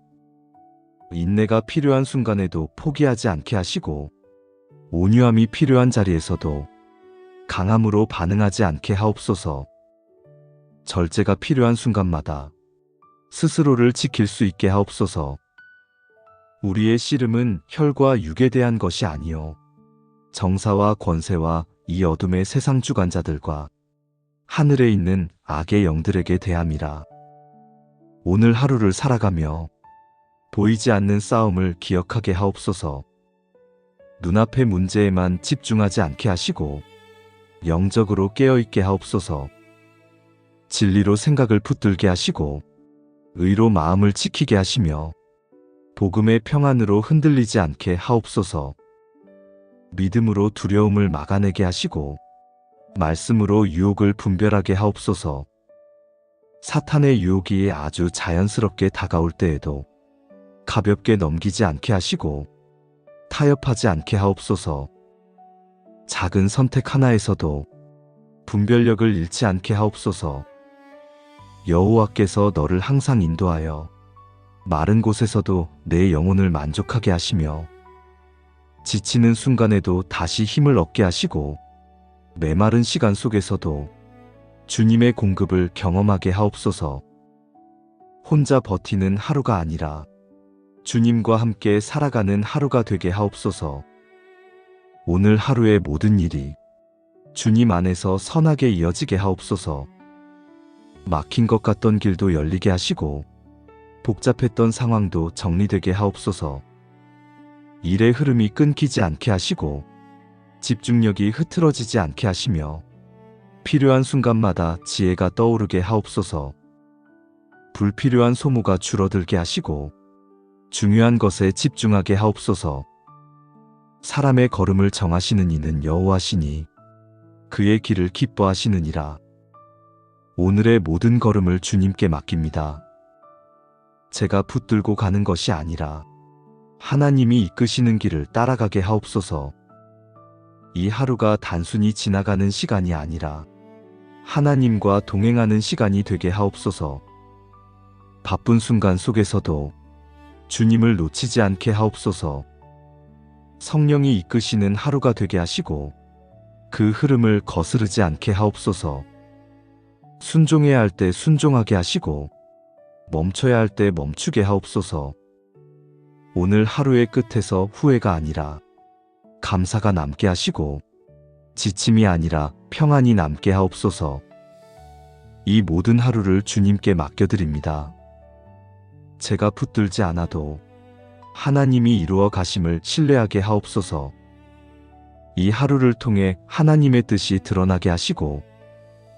Speaker 1: 인내가 필요한 순간에도 포기하지 않게 하시고 온유함이 필요한 자리에서도 강함으로 반응하지 않게 하옵소서. 절제가 필요한 순간마다 스스로를 지킬 수 있게 하옵소서. 우리의 씨름은 혈과 육에 대한 것이 아니요 정사와 권세와 이 어둠의 세상 주관자들과 하늘에 있는 악의 영들에게 대함이라. 오늘 하루를 살아가며 보이지 않는 싸움을 기억하게 하옵소서. 눈앞의 문제에만 집중하지 않게 하시고 영적으로 깨어있게 하옵소서. 진리로 생각을 붙들게 하시고 의로 마음을 지키게 하시며 복음의 평안으로 흔들리지 않게 하옵소서. 믿음으로 두려움을 막아내게 하시고 말씀으로 유혹을 분별하게 하옵소서. 사탄의 유혹이 아주 자연스럽게 다가올 때에도 가볍게 넘기지 않게 하시고 타협하지 않게 하옵소서. 작은 선택 하나에서도 분별력을 잃지 않게 하옵소서. 여호와께서 너를 항상 인도하여 마른 곳에서도 내 영혼을 만족하게 하시며 지치는 순간에도 다시 힘을 얻게 하시고 메마른 시간 속에서도 주님의 공급을 경험하게 하옵소서. 혼자 버티는 하루가 아니라 주님과 함께 살아가는 하루가 되게 하옵소서. 오늘 하루의 모든 일이 주님 안에서 선하게 이어지게 하옵소서. 막힌 것 같던 길도 열리게 하시고 복잡했던 상황도 정리되게 하옵소서. 일의 흐름이 끊기지 않게 하시고 집중력이 흐트러지지 않게 하시며 필요한 순간마다 지혜가 떠오르게 하옵소서. 불필요한 소모가 줄어들게 하시고 중요한 것에 집중하게 하옵소서. 사람의 걸음을 정하시는 이는 여호와시니 그의 길을 기뻐하시느니라. 오늘의 모든 걸음을 주님께 맡깁니다. 제가 붙들고 가는 것이 아니라 하나님이 이끄시는 길을 따라가게 하옵소서. 이 하루가 단순히 지나가는 시간이 아니라 하나님과 동행하는 시간이 되게 하옵소서. 바쁜 순간 속에서도 주님을 놓치지 않게 하옵소서. 성령이 이끄시는 하루가 되게 하시고 그 흐름을 거스르지 않게 하옵소서. 순종해야 할 때 순종하게 하시고 멈춰야 할 때 멈추게 하옵소서. 오늘 하루의 끝에서 후회가 아니라 감사가 남게 하시고 지침이 아니라 평안이 남게 하옵소서. 이 모든 하루를 주님께 맡겨드립니다. 제가 붙들지 않아도 하나님이 이루어 가심을 신뢰하게 하옵소서. 이 하루를 통해 하나님의 뜻이 드러나게 하시고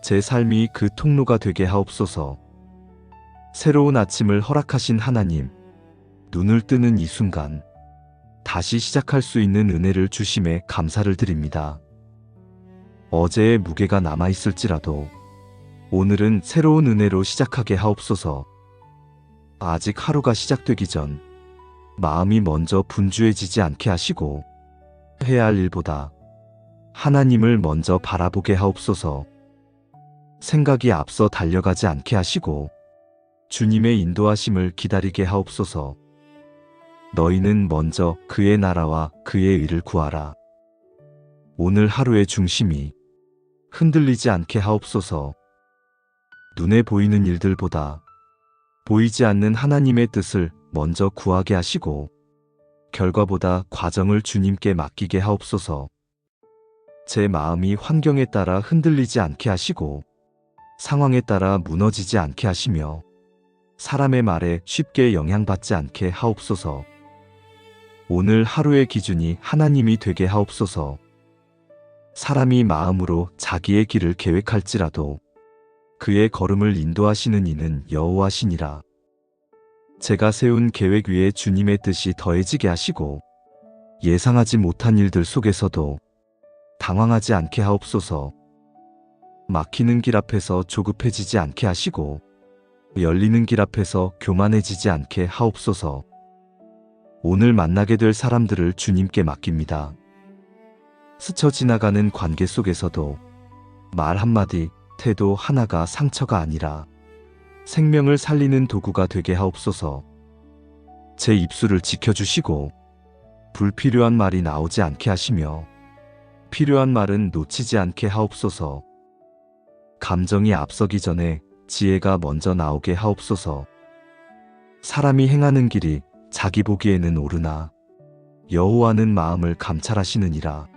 Speaker 1: 제 삶이 그 통로가 되게 하옵소서. 새로운 아침을 허락하신 하나님, 눈을 뜨는 이 순간 다시 시작할 수 있는 은혜를 주심에 감사를 드립니다. 어제의 무게가 남아있을지라도 오늘은 새로운 은혜로 시작하게 하옵소서. 아직 하루가 시작되기 전 마음이 먼저 분주해지지 않게 하시고 해야 할 일보다 하나님을 먼저 바라보게 하옵소서. 생각이 앞서 달려가지 않게 하시고 주님의 인도하심을 기다리게 하옵소서. 너희는 먼저 그의 나라와 그의 의를 구하라. 오늘 하루의 중심이 흔들리지 않게 하옵소서. 눈에 보이는 일들보다 보이지 않는 하나님의 뜻을 먼저 구하게 하시고 결과보다 과정을 주님께 맡기게 하옵소서. 제 마음이 환경에 따라 흔들리지 않게 하시고 상황에 따라 무너지지 않게 하시며 사람의 말에 쉽게 영향받지 않게 하옵소서. 오늘 하루의 기준이 하나님이 되게 하옵소서. 사람이 마음으로 자기의 길을 계획할지라도 그의 걸음을 인도하시는 이는 여호와시니라. 제가 세운 계획 위에 주님의 뜻이 더해지게 하시고 예상하지 못한 일들 속에서도 당황하지 않게 하옵소서. 막히는 길 앞에서 조급해지지 않게 하시고 열리는 길 앞에서 교만해지지 않게 하옵소서. 오늘 만나게 될 사람들을 주님께 맡깁니다. 스쳐 지나가는 관계 속에서도 말 한마디, 태도 하나가 상처가 아니라 생명을 살리는 도구가 되게 하옵소서. 제 입술을 지켜주시고 불필요한 말이 나오지 않게 하시며 필요한 말은 놓치지 않게 하옵소서. 감정이 앞서기 전에 지혜가 먼저 나오게 하옵소서. 사람이 행하는 길이 자기 보기에는 옳으나 여호와는 마음을 감찰하시느니라.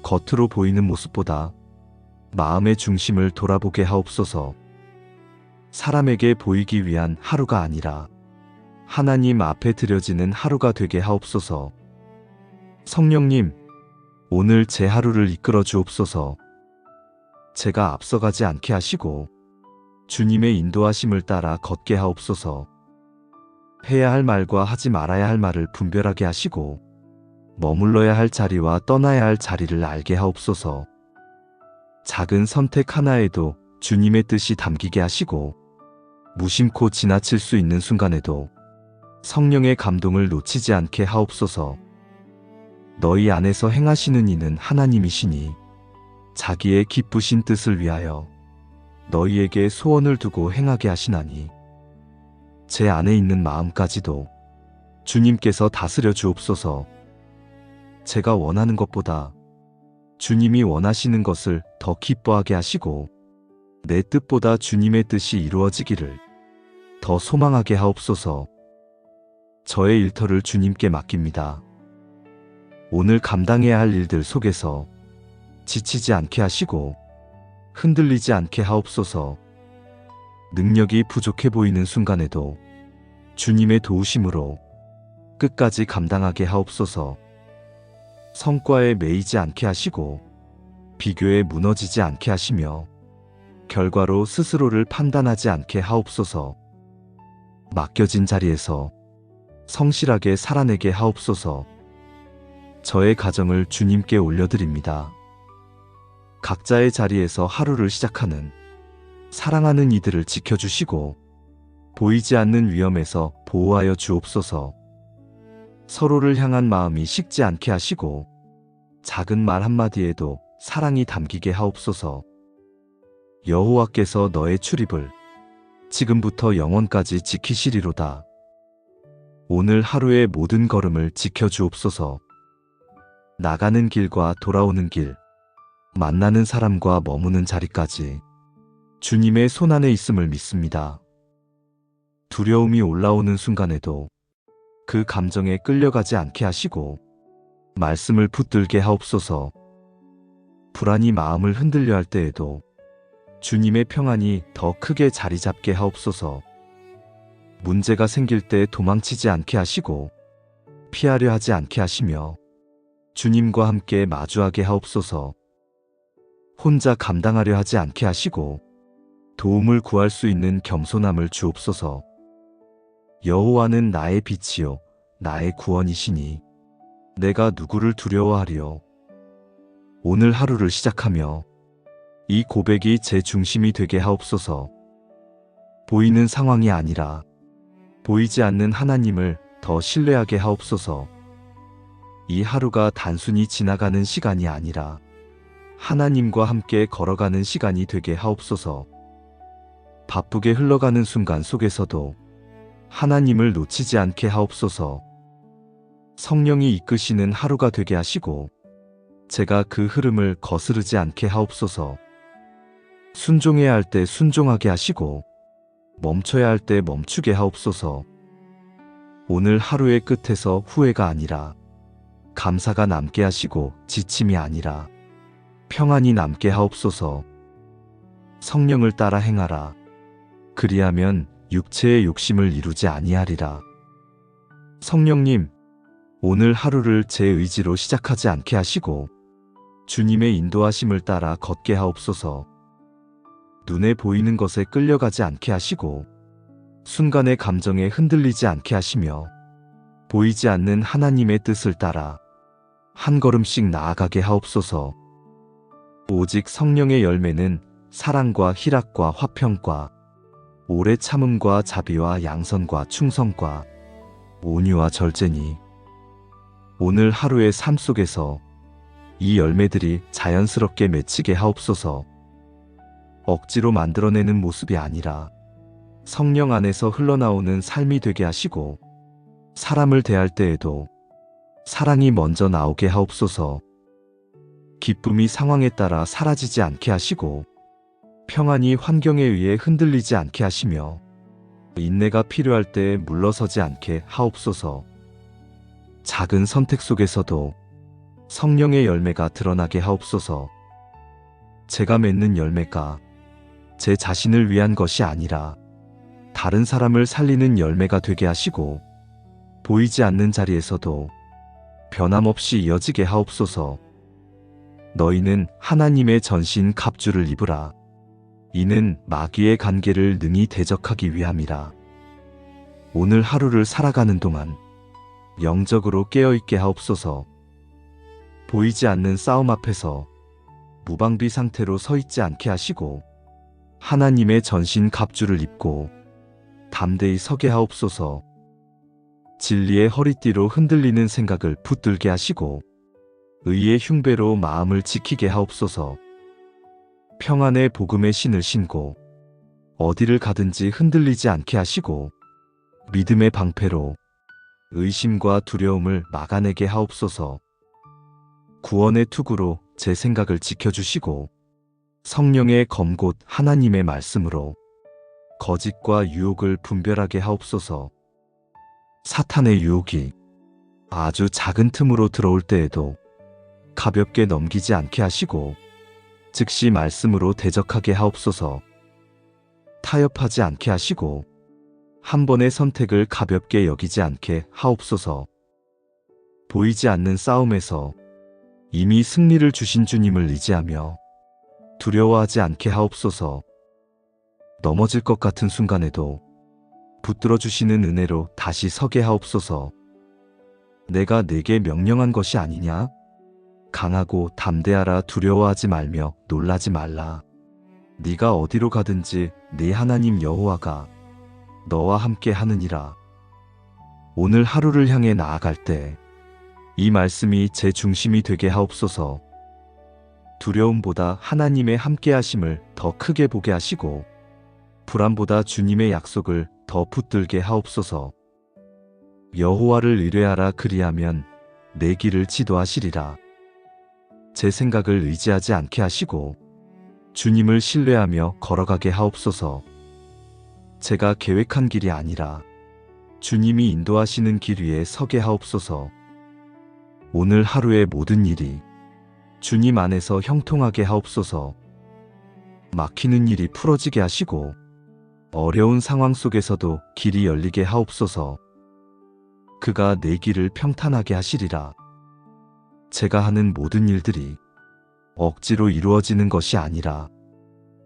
Speaker 1: 겉으로 보이는 모습보다 마음의 중심을 돌아보게 하옵소서. 사람에게 보이기 위한 하루가 아니라 하나님 앞에 드려지는 하루가 되게 하옵소서. 성령님, 오늘 제 하루를 이끌어 주옵소서. 제가 앞서가지 않게 하시고 주님의 인도하심을 따라 걷게 하옵소서. 해야 할 말과 하지 말아야 할 말을 분별하게 하시고 머물러야 할 자리와 떠나야 할 자리를 알게 하옵소서. 작은 선택 하나에도 주님의 뜻이 담기게 하시고 무심코 지나칠 수 있는 순간에도 성령의 감동을 놓치지 않게 하옵소서. 너희 안에서 행하시는 이는 하나님이시니 자기의 기쁘신 뜻을 위하여 너희에게 소원을 두고 행하게 하시나니 제 안에 있는 마음까지도 주님께서 다스려 주옵소서. 제가 원하는 것보다 주님이 원하시는 것을 더 기뻐하게 하시고 내 뜻보다 주님의 뜻이 이루어지기를 더 소망하게 하옵소서. 저의 일터를 주님께 맡깁니다. 오늘 감당해야 할 일들 속에서 지치지 않게 하시고 흔들리지 않게 하옵소서. 능력이 부족해 보이는 순간에도 주님의 도우심으로 끝까지 감당하게 하옵소서. 성과에 매이지 않게 하시고 비교에 무너지지 않게 하시며 결과로 스스로를 판단하지 않게 하옵소서. 맡겨진 자리에서 성실하게 살아내게 하옵소서. 저의 가정을 주님께 올려드립니다. 각자의 자리에서 하루를 시작하는 사랑하는 이들을 지켜주시고 보이지 않는 위험에서 보호하여 주옵소서. 서로를 향한 마음이 식지 않게 하시고 작은 말 한마디에도 사랑이 담기게 하옵소서. 여호와께서 너의 출입을 지금부터 영원까지 지키시리로다. 오늘 하루의 모든 걸음을 지켜주옵소서. 나가는 길과 돌아오는 길, 만나는 사람과 머무는 자리까지 주님의 손안에 있음을 믿습니다. 두려움이 올라오는 순간에도 그 감정에 끌려가지 않게 하시고 말씀을 붙들게 하옵소서. 불안이 마음을 흔들려 할 때에도 주님의 평안이 더 크게 자리 잡게 하옵소서. 문제가 생길 때 도망치지 않게 하시고 피하려 하지 않게 하시며 주님과 함께 마주하게 하옵소서. 혼자 감당하려 하지 않게 하시고 도움을 구할 수 있는 겸손함을 주옵소서. 여호와는 나의 빛이요 나의 구원이시니 내가 누구를 두려워하리요. 오늘 하루를 시작하며 이 고백이 제 중심이 되게 하옵소서. 보이는 상황이 아니라 보이지 않는 하나님을 더 신뢰하게 하옵소서. 이 하루가 단순히 지나가는 시간이 아니라 하나님과 함께 걸어가는 시간이 되게 하옵소서. 바쁘게 흘러가는 순간 속에서도 하나님을 놓치지 않게 하옵소서. 성령이 이끄시는 하루가 되게 하시고 제가 그 흐름을 거스르지 않게 하옵소서. 순종해야 할 때 순종하게 하시고 멈춰야 할 때 멈추게 하옵소서. 오늘 하루의 끝에서 후회가 아니라 감사가 남게 하시고 지침이 아니라 평안이 남게 하옵소서. 성령을 따라 행하라. 그리하면 육체의 욕심을 이루지 아니하리라. 성령님, 오늘 하루를 제 의지로 시작하지 않게 하시고 주님의 인도하심을 따라 걷게 하옵소서. 눈에 보이는 것에 끌려가지 않게 하시고 순간의 감정에 흔들리지 않게 하시며 보이지 않는 하나님의 뜻을 따라 한 걸음씩 나아가게 하옵소서. 오직 성령의 열매는 사랑과 희락과 화평과 오래 참음과 자비와 양선과 충성과 온유와 절제니 오늘 하루의 삶 속에서 이 열매들이 자연스럽게 맺히게 하옵소서. 억지로 만들어내는 모습이 아니라 성령 안에서 흘러나오는 삶이 되게 하시고 사람을 대할 때에도 사랑이 먼저 나오게 하옵소서. 기쁨이 상황에 따라 사라지지 않게 하시고 평안이 환경에 의해 흔들리지 않게 하시며 인내가 필요할 때 물러서지 않게 하옵소서. 작은 선택 속에서도 성령의 열매가 드러나게 하옵소서. 제가 맺는 열매가 제 자신을 위한 것이 아니라 다른 사람을 살리는 열매가 되게 하시고 보이지 않는 자리에서도 변함없이 이어지게 하옵소서. 너희는 하나님의 전신 갑주를 입으라. 이는 마귀의 관계를 능히 대적하기 위함이라. 오늘 하루를 살아가는 동안 영적으로 깨어있게 하옵소서. 보이지 않는 싸움 앞에서 무방비 상태로 서 있지 않게 하시고 하나님의 전신 갑주를 입고 담대히 서게 하옵소서. 진리의 허리띠로 흔들리는 생각을 붙들게 하시고 의의 흉배로 마음을 지키게 하옵소서. 평안의 복음의 신을 신고 어디를 가든지 흔들리지 않게 하시고 믿음의 방패로 의심과 두려움을 막아내게 하옵소서. 구원의 투구로 제 생각을 지켜주시고 성령의 검곧 하나님의 말씀으로 거짓과 유혹을 분별하게 하옵소서. 사탄의 유혹이 아주 작은 틈으로 들어올 때에도 가볍게 넘기지 않게 하시고 즉시 말씀으로 대적하게 하옵소서. 타협하지 않게 하시고 한 번의 선택을 가볍게 여기지 않게 하옵소서. 보이지 않는 싸움에서 이미 승리를 주신 주님을 의지하며 두려워하지 않게 하옵소서. 넘어질 것 같은 순간에도 붙들어 주시는 은혜로 다시 서게 하옵소서. 내가 내게 명령한 것이 아니냐? 강하고 담대하라. 두려워하지 말며 놀라지 말라. 네가 어디로 가든지 네 하나님 여호와가 너와 함께 하느니라. 오늘 하루를 향해 나아갈 때 이 말씀이 제 중심이 되게 하옵소서. 두려움보다 하나님의 함께하심을 더 크게 보게 하시고 불안보다 주님의 약속을 더 붙들게 하옵소서. 여호와를 의뢰하라 그리하면 내 길을 지도하시리라. 제 생각을 의지하지 않게 하시고 주님을 신뢰하며 걸어가게 하옵소서. 제가 계획한 길이 아니라 주님이 인도하시는 길 위에 서게 하옵소서. 오늘 하루의 모든 일이 주님 안에서 형통하게 하옵소서. 막히는 일이 풀어지게 하시고 어려운 상황 속에서도 길이 열리게 하옵소서. 그가 내 길을 평탄하게 하시리라. 제가 하는 모든 일들이 억지로 이루어지는 것이 아니라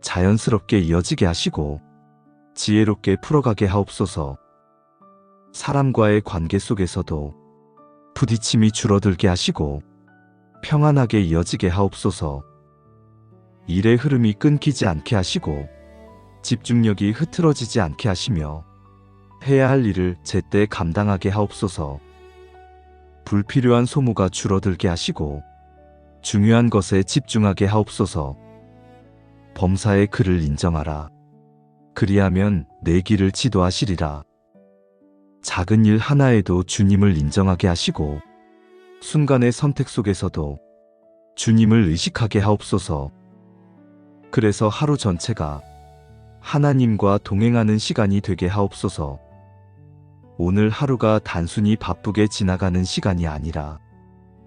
Speaker 1: 자연스럽게 이어지게 하시고 지혜롭게 풀어가게 하옵소서. 사람과의 관계 속에서도 부딪힘이 줄어들게 하시고 평안하게 이어지게 하옵소서. 일의 흐름이 끊기지 않게 하시고 집중력이 흐트러지지 않게 하시며 해야 할 일을 제때 감당하게 하옵소서. 불필요한 소모가 줄어들게 하시고 중요한 것에 집중하게 하옵소서. 범사의 그를 인정하라. 그리하면 내 길을 지도하시리라. 작은 일 하나에도 주님을 인정하게 하시고 순간의 선택 속에서도 주님을 의식하게 하옵소서. 그래서 하루 전체가 하나님과 동행하는 시간이 되게 하옵소서. 오늘 하루가 단순히 바쁘게 지나가는 시간이 아니라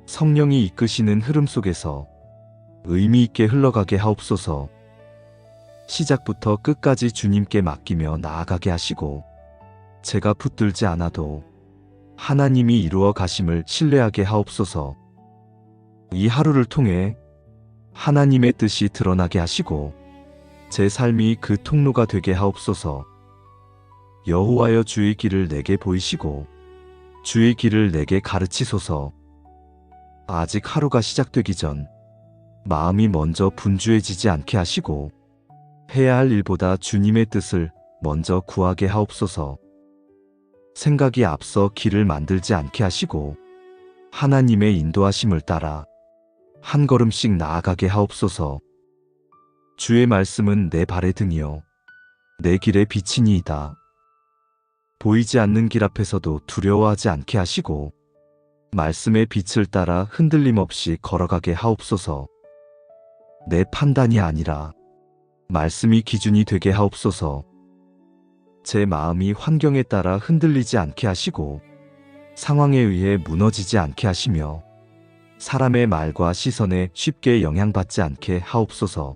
Speaker 1: 성령이 이끄시는 흐름 속에서 의미 있게 흘러가게 하옵소서. 시작부터 끝까지 주님께 맡기며 나아가게 하시고 제가 붙들지 않아도 하나님이 이루어 가심을 신뢰하게 하옵소서. 이 하루를 통해 하나님의 뜻이 드러나게 하시고 제 삶이 그 통로가 되게 하옵소서. 여호와여 주의 길을 내게 보이시고 주의 길을 내게 가르치소서. 아직 하루가 시작되기 전 마음이 먼저 분주해지지 않게 하시고 해야 할 일보다 주님의 뜻을 먼저 구하게 하옵소서. 생각이 앞서 길을 만들지 않게 하시고 하나님의 인도하심을 따라 한 걸음씩 나아가게 하옵소서. 주의 말씀은 내 발의 등이요 내 길의 빛이니이다. 보이지 않는 길 앞에서도 두려워하지 않게 하시고 말씀의 빛을 따라 흔들림 없이 걸어가게 하옵소서. 내 판단이 아니라 말씀이 기준이 되게 하옵소서. 제 마음이 환경에 따라 흔들리지 않게 하시고 상황에 의해 무너지지 않게 하시며 사람의 말과 시선에 쉽게 영향받지 않게 하옵소서.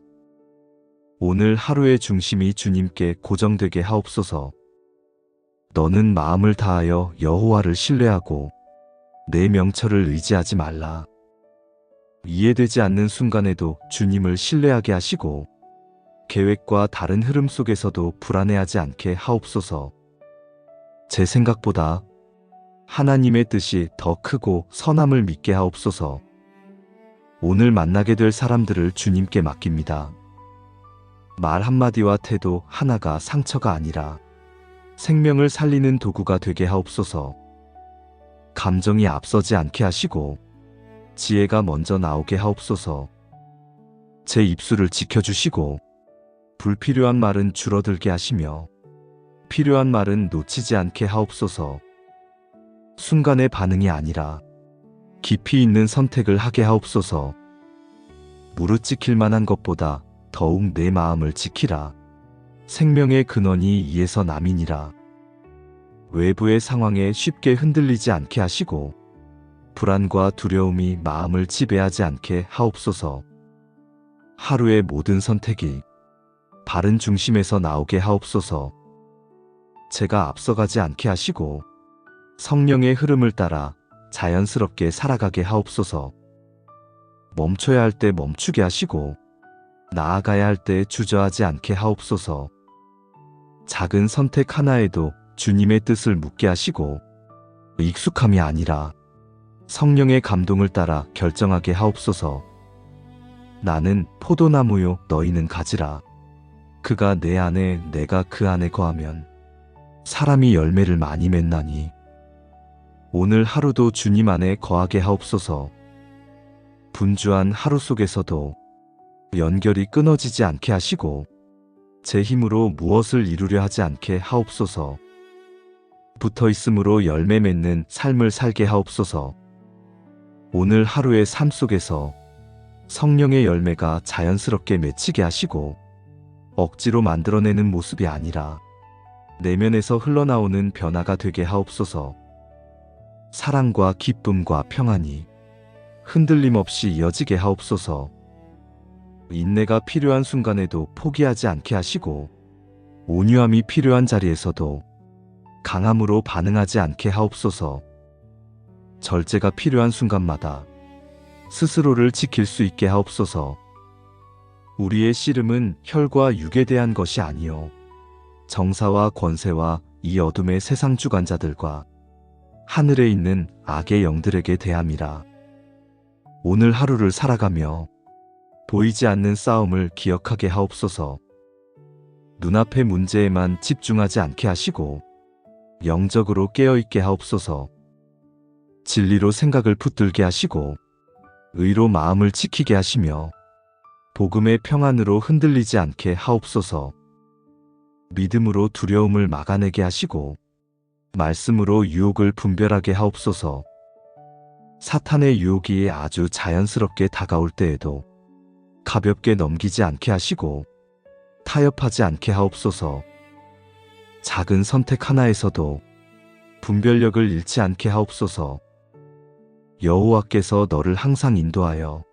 Speaker 1: 오늘 하루의 중심이 주님께 고정되게 하옵소서. 너는 마음을 다하여 여호와를 신뢰하고 내 명철을 의지하지 말라. 이해되지 않는 순간에도 주님을 신뢰하게 하시고 계획과 다른 흐름 속에서도 불안해하지 않게 하옵소서. 제 생각보다 하나님의 뜻이 더 크고 선함을 믿게 하옵소서. 오늘 만나게 될 사람들을 주님께 맡깁니다. 말 한마디와 태도 하나가 상처가 아니라 생명을 살리는 도구가 되게 하옵소서. 감정이 앞서지 않게 하시고 지혜가 먼저 나오게 하옵소서. 제 입술을 지켜주시고 불필요한 말은 줄어들게 하시며 필요한 말은 놓치지 않게 하옵소서. 순간의 반응이 아니라 깊이 있는 선택을 하게 하옵소서. 무릇 지킬 만한 것보다 더욱 내 마음을 지키라. 생명의 근원이 이에서 남이니라. 외부의 상황에 쉽게 흔들리지 않게 하시고 불안과 두려움이 마음을 지배하지 않게 하옵소서. 하루의 모든 선택이 바른 중심에서 나오게 하옵소서. 제가 앞서가지 않게 하시고 성령의 흐름을 따라 자연스럽게 살아가게 하옵소서. 멈춰야 할 때 멈추게 하시고 나아가야 할 때 주저하지 않게 하옵소서. 작은 선택 하나에도 주님의 뜻을 묻게 하시고 익숙함이 아니라 성령의 감동을 따라 결정하게 하옵소서. 나는 포도나무요 너희는 가지라. 그가 내 안에 내가 그 안에 거하면 사람이 열매를 많이 맺나니 오늘 하루도 주님 안에 거하게 하옵소서. 분주한 하루 속에서도 연결이 끊어지지 않게 하시고 제 힘으로 무엇을 이루려 하지 않게 하옵소서. 붙어 있음으로 열매 맺는 삶을 살게 하옵소서. 오늘 하루의 삶 속에서 성령의 열매가 자연스럽게 맺히게 하시고 억지로 만들어내는 모습이 아니라 내면에서 흘러나오는 변화가 되게 하옵소서. 사랑과 기쁨과 평안이 흔들림 없이 이어지게 하옵소서. 인내가 필요한 순간에도 포기하지 않게 하시고 온유함이 필요한 자리에서도 강함으로 반응하지 않게 하옵소서. 절제가 필요한 순간마다 스스로를 지킬 수 있게 하옵소서. 우리의 씨름은 혈과 육에 대한 것이 아니요 정사와 권세와 이 어둠의 세상 주관자들과 하늘에 있는 악의 영들에게 대함이라. 오늘 하루를 살아가며 보이지 않는 싸움을 기억하게 하옵소서. 눈앞의 문제에만 집중하지 않게 하시고 영적으로 깨어있게 하옵소서. 진리로 생각을 붙들게 하시고 의로 마음을 지키게 하시며 복음의 평안으로 흔들리지 않게 하옵소서. 믿음으로 두려움을 막아내게 하시고 말씀으로 유혹을 분별하게 하옵소서. 사탄의 유혹이 아주 자연스럽게 다가올 때에도 가볍게 넘기지 않게 하시고 타협하지 않게 하옵소서. 작은 선택 하나에서도 분별력을 잃지 않게 하옵소서. 여호와께서 너를 항상 인도하여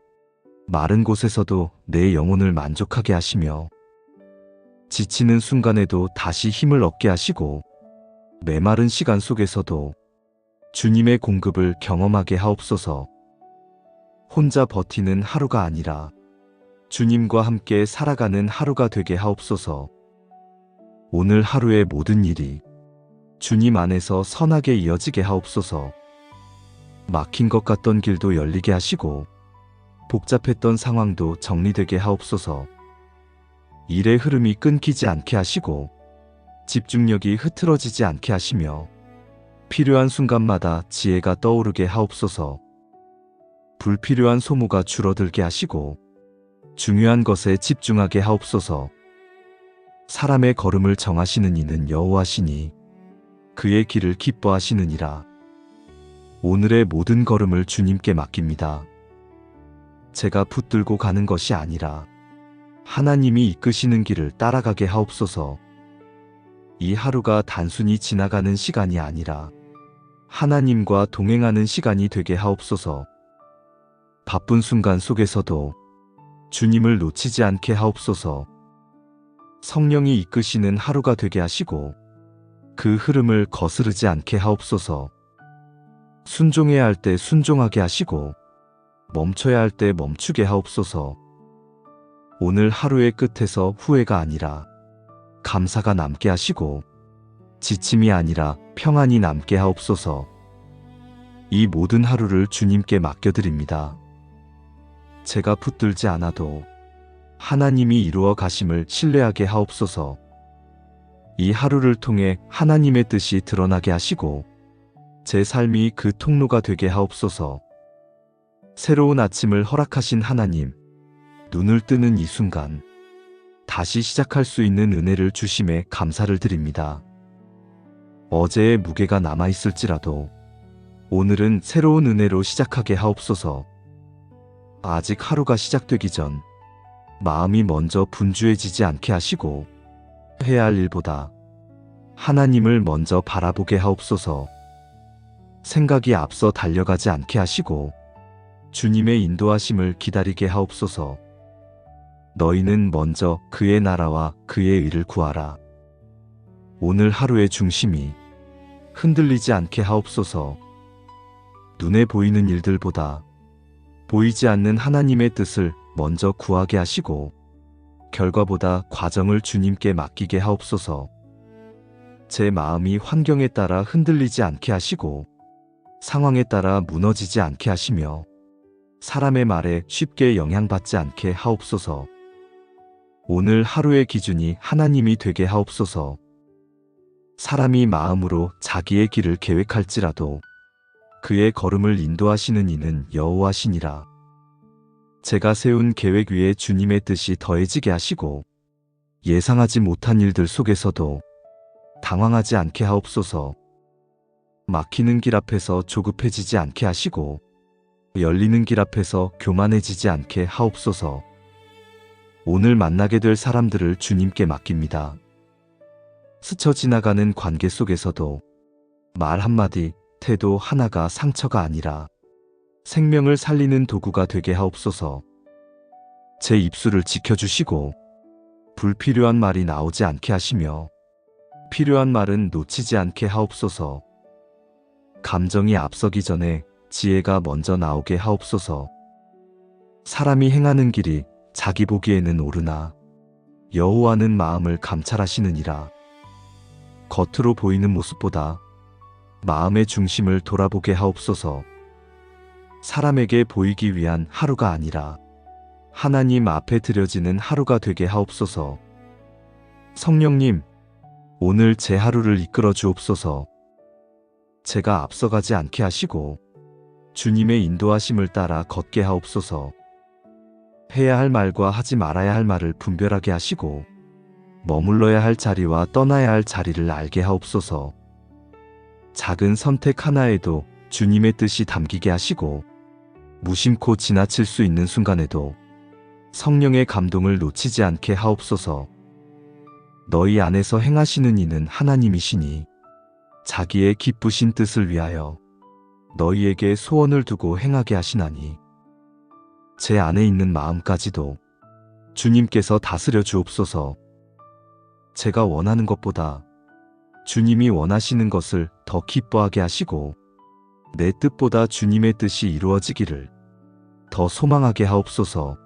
Speaker 1: 마른 곳에서도 내 영혼을 만족하게 하시며 지치는 순간에도 다시 힘을 얻게 하시고 메마른 시간 속에서도 주님의 공급을 경험하게 하옵소서. 혼자 버티는 하루가 아니라 주님과 함께 살아가는 하루가 되게 하옵소서. 오늘 하루의 모든 일이 주님 안에서 선하게 이어지게 하옵소서. 막힌 것 같던 길도 열리게 하시고 복잡했던 상황도 정리되게 하옵소서. 일의 흐름이 끊기지 않게 하시고 집중력이 흐트러지지 않게 하시며 필요한 순간마다 지혜가 떠오르게 하옵소서. 불필요한 소모가 줄어들게 하시고 중요한 것에 집중하게 하옵소서. 사람의 걸음을 정하시는 이는 여호와시니 그의 길을 기뻐하시느니라. 오늘의 모든 걸음을 주님께 맡깁니다. 제가 붙들고 가는 것이 아니라 하나님이 이끄시는 길을 따라가게 하옵소서. 이 하루가 단순히 지나가는 시간이 아니라 하나님과 동행하는 시간이 되게 하옵소서. 바쁜 순간 속에서도 주님을 놓치지 않게 하옵소서. 성령이 이끄시는 하루가 되게 하시고 그 흐름을 거스르지 않게 하옵소서. 순종해야 할 때 순종하게 하시고 멈춰야 할 때 멈추게 하옵소서. 오늘 하루의 끝에서 후회가 아니라 감사가 남게 하시고 지침이 아니라 평안이 남게 하옵소서. 이 모든 하루를 주님께 맡겨드립니다. 제가 붙들지 않아도 하나님이 이루어 가심을 신뢰하게 하옵소서. 이 하루를 통해 하나님의 뜻이 드러나게 하시고 제 삶이 그 통로가 되게 하옵소서. 새로운 아침을 허락하신 하나님, 눈을 뜨는 이 순간 다시 시작할 수 있는 은혜를 주심에 감사를 드립니다. 어제의 무게가 남아있을지라도 오늘은 새로운 은혜로 시작하게 하옵소서. 아직 하루가 시작되기 전 마음이 먼저 분주해지지 않게 하시고 해야 할 일보다 하나님을 먼저 바라보게 하옵소서. 생각이 앞서 달려가지 않게 하시고 주님의 인도하심을 기다리게 하옵소서. 너희는 먼저 그의 나라와 그의 의를 구하라. 오늘 하루의 중심이 흔들리지 않게 하옵소서. 눈에 보이는 일들보다 보이지 않는 하나님의 뜻을 먼저 구하게 하시고 결과보다 과정을 주님께 맡기게 하옵소서. 제 마음이 환경에 따라 흔들리지 않게 하시고 상황에 따라 무너지지 않게 하시며 사람의 말에 쉽게 영향받지 않게 하옵소서. 오늘 하루의 기준이 하나님이 되게 하옵소서. 사람이 마음으로 자기의 길을 계획할지라도 그의 걸음을 인도하시는 이는 여호와시니라. 제가 세운 계획 위에 주님의 뜻이 더해지게 하시고 예상하지 못한 일들 속에서도 당황하지 않게 하옵소서. 막히는 길 앞에서 조급해지지 않게 하시고 열리는 길 앞에서 교만해지지 않게 하옵소서. 오늘 만나게 될 사람들을 주님께 맡깁니다. 스쳐 지나가는 관계 속에서도 말 한마디, 태도 하나가 상처가 아니라 생명을 살리는 도구가 되게 하옵소서. 제 입술을 지켜주시고 불필요한 말이 나오지 않게 하시며 필요한 말은 놓치지 않게 하옵소서. 감정이 앞서기 전에 지혜가 먼저 나오게 하옵소서. 사람이 행하는 길이 자기 보기에는 옳으나 여호와는 마음을 감찰하시느니라. 겉으로 보이는 모습보다 마음의 중심을 돌아보게 하옵소서. 사람에게 보이기 위한 하루가 아니라 하나님 앞에 드려지는 하루가 되게 하옵소서. 성령님, 오늘 제 하루를 이끌어 주옵소서. 제가 앞서가지 않게 하시고 주님의 인도하심을 따라 걷게 하옵소서. 해야 할 말과 하지 말아야 할 말을 분별하게 하시고 머물러야 할 자리와 떠나야 할 자리를 알게 하옵소서. 작은 선택 하나에도 주님의 뜻이 담기게 하시고 무심코 지나칠 수 있는 순간에도 성령의 감동을 놓치지 않게 하옵소서. 너희 안에서 행하시는 이는 하나님이시니 자기의 기쁘신 뜻을 위하여 너희에게 소원을 두고 행하게 하시나니 제 안에 있는 마음까지도 주님께서 다스려 주옵소서. 제가 원하는 것보다 주님이 원하시는 것을 더 기뻐하게 하시고 내 뜻보다 주님의 뜻이 이루어지기를 더 소망하게 하옵소서.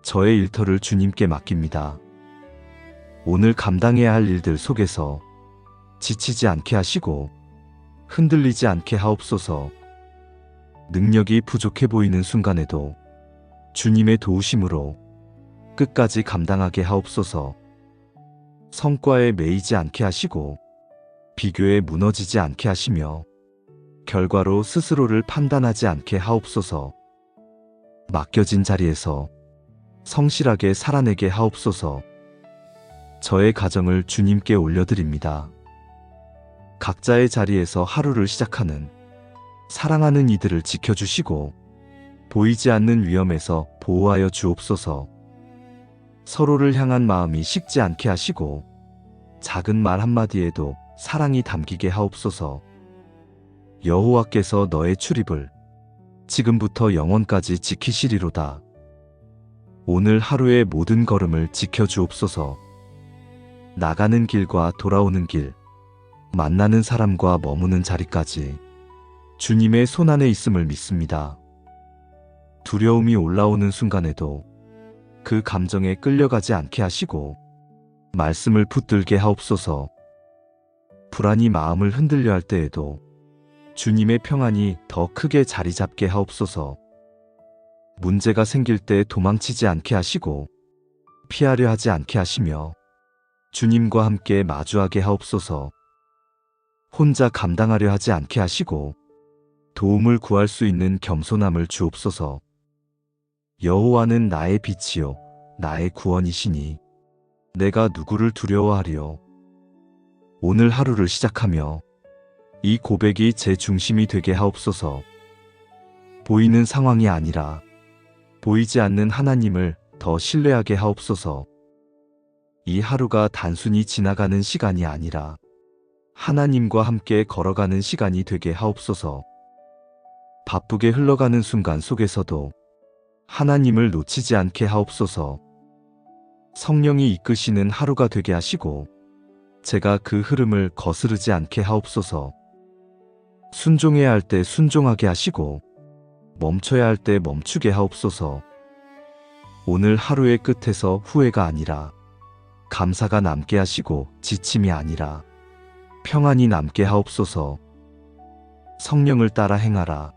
Speaker 1: 저의 일터를 주님께 맡깁니다. 오늘 감당해야 할 일들 속에서 지치지 않게 하시고 흔들리지 않게 하옵소서. 능력이 부족해 보이는 순간에도 주님의 도우심으로 끝까지 감당하게 하옵소서. 성과에 매이지 않게 하시고 비교에 무너지지 않게 하시며 결과로 스스로를 판단하지 않게 하옵소서. 맡겨진 자리에서 성실하게 살아내게 하옵소서. 저의 가정을 주님께 올려드립니다. 각자의 자리에서 하루를 시작하는 사랑하는 이들을 지켜주시고 보이지 않는 위험에서 보호하여 주옵소서. 서로를 향한 마음이 식지 않게 하시고 작은 말 한마디에도 사랑이 담기게 하옵소서. 여호와께서 너의 출입을 지금부터 영원까지 지키시리로다. 오늘 하루의 모든 걸음을 지켜주옵소서. 나가는 길과 돌아오는 길, 만나는 사람과 머무는 자리까지 주님의 손안에 있음을 믿습니다. 두려움이 올라오는 순간에도 그 감정에 끌려가지 않게 하시고 말씀을 붙들게 하옵소서. 불안이 마음을 흔들려 할 때에도 주님의 평안이 더 크게 자리 잡게 하옵소서. 문제가 생길 때 도망치지 않게 하시고 피하려 하지 않게 하시며 주님과 함께 마주하게 하옵소서. 혼자 감당하려 하지 않게 하시고 도움을 구할 수 있는 겸손함을 주옵소서. 여호와는 나의 빛이요 나의 구원이시니 내가 누구를 두려워하리요. 오늘 하루를 시작하며 이 고백이 제 중심이 되게 하옵소서. 보이는 상황이 아니라 보이지 않는 하나님을 더 신뢰하게 하옵소서. 이 하루가 단순히 지나가는 시간이 아니라 하나님과 함께 걸어가는 시간이 되게 하옵소서. 바쁘게 흘러가는 순간 속에서도 하나님을 놓치지 않게 하옵소서. 성령이 이끄시는 하루가 되게 하시고 제가 그 흐름을 거스르지 않게 하옵소서. 순종해야 할 때 순종하게 하시고 멈춰야 할 때 멈추게 하옵소서. 오늘 하루의 끝에서 후회가 아니라 감사가 남게 하시고 지침이 아니라 평안이 남게 하옵소서. 성령을 따라 행하라.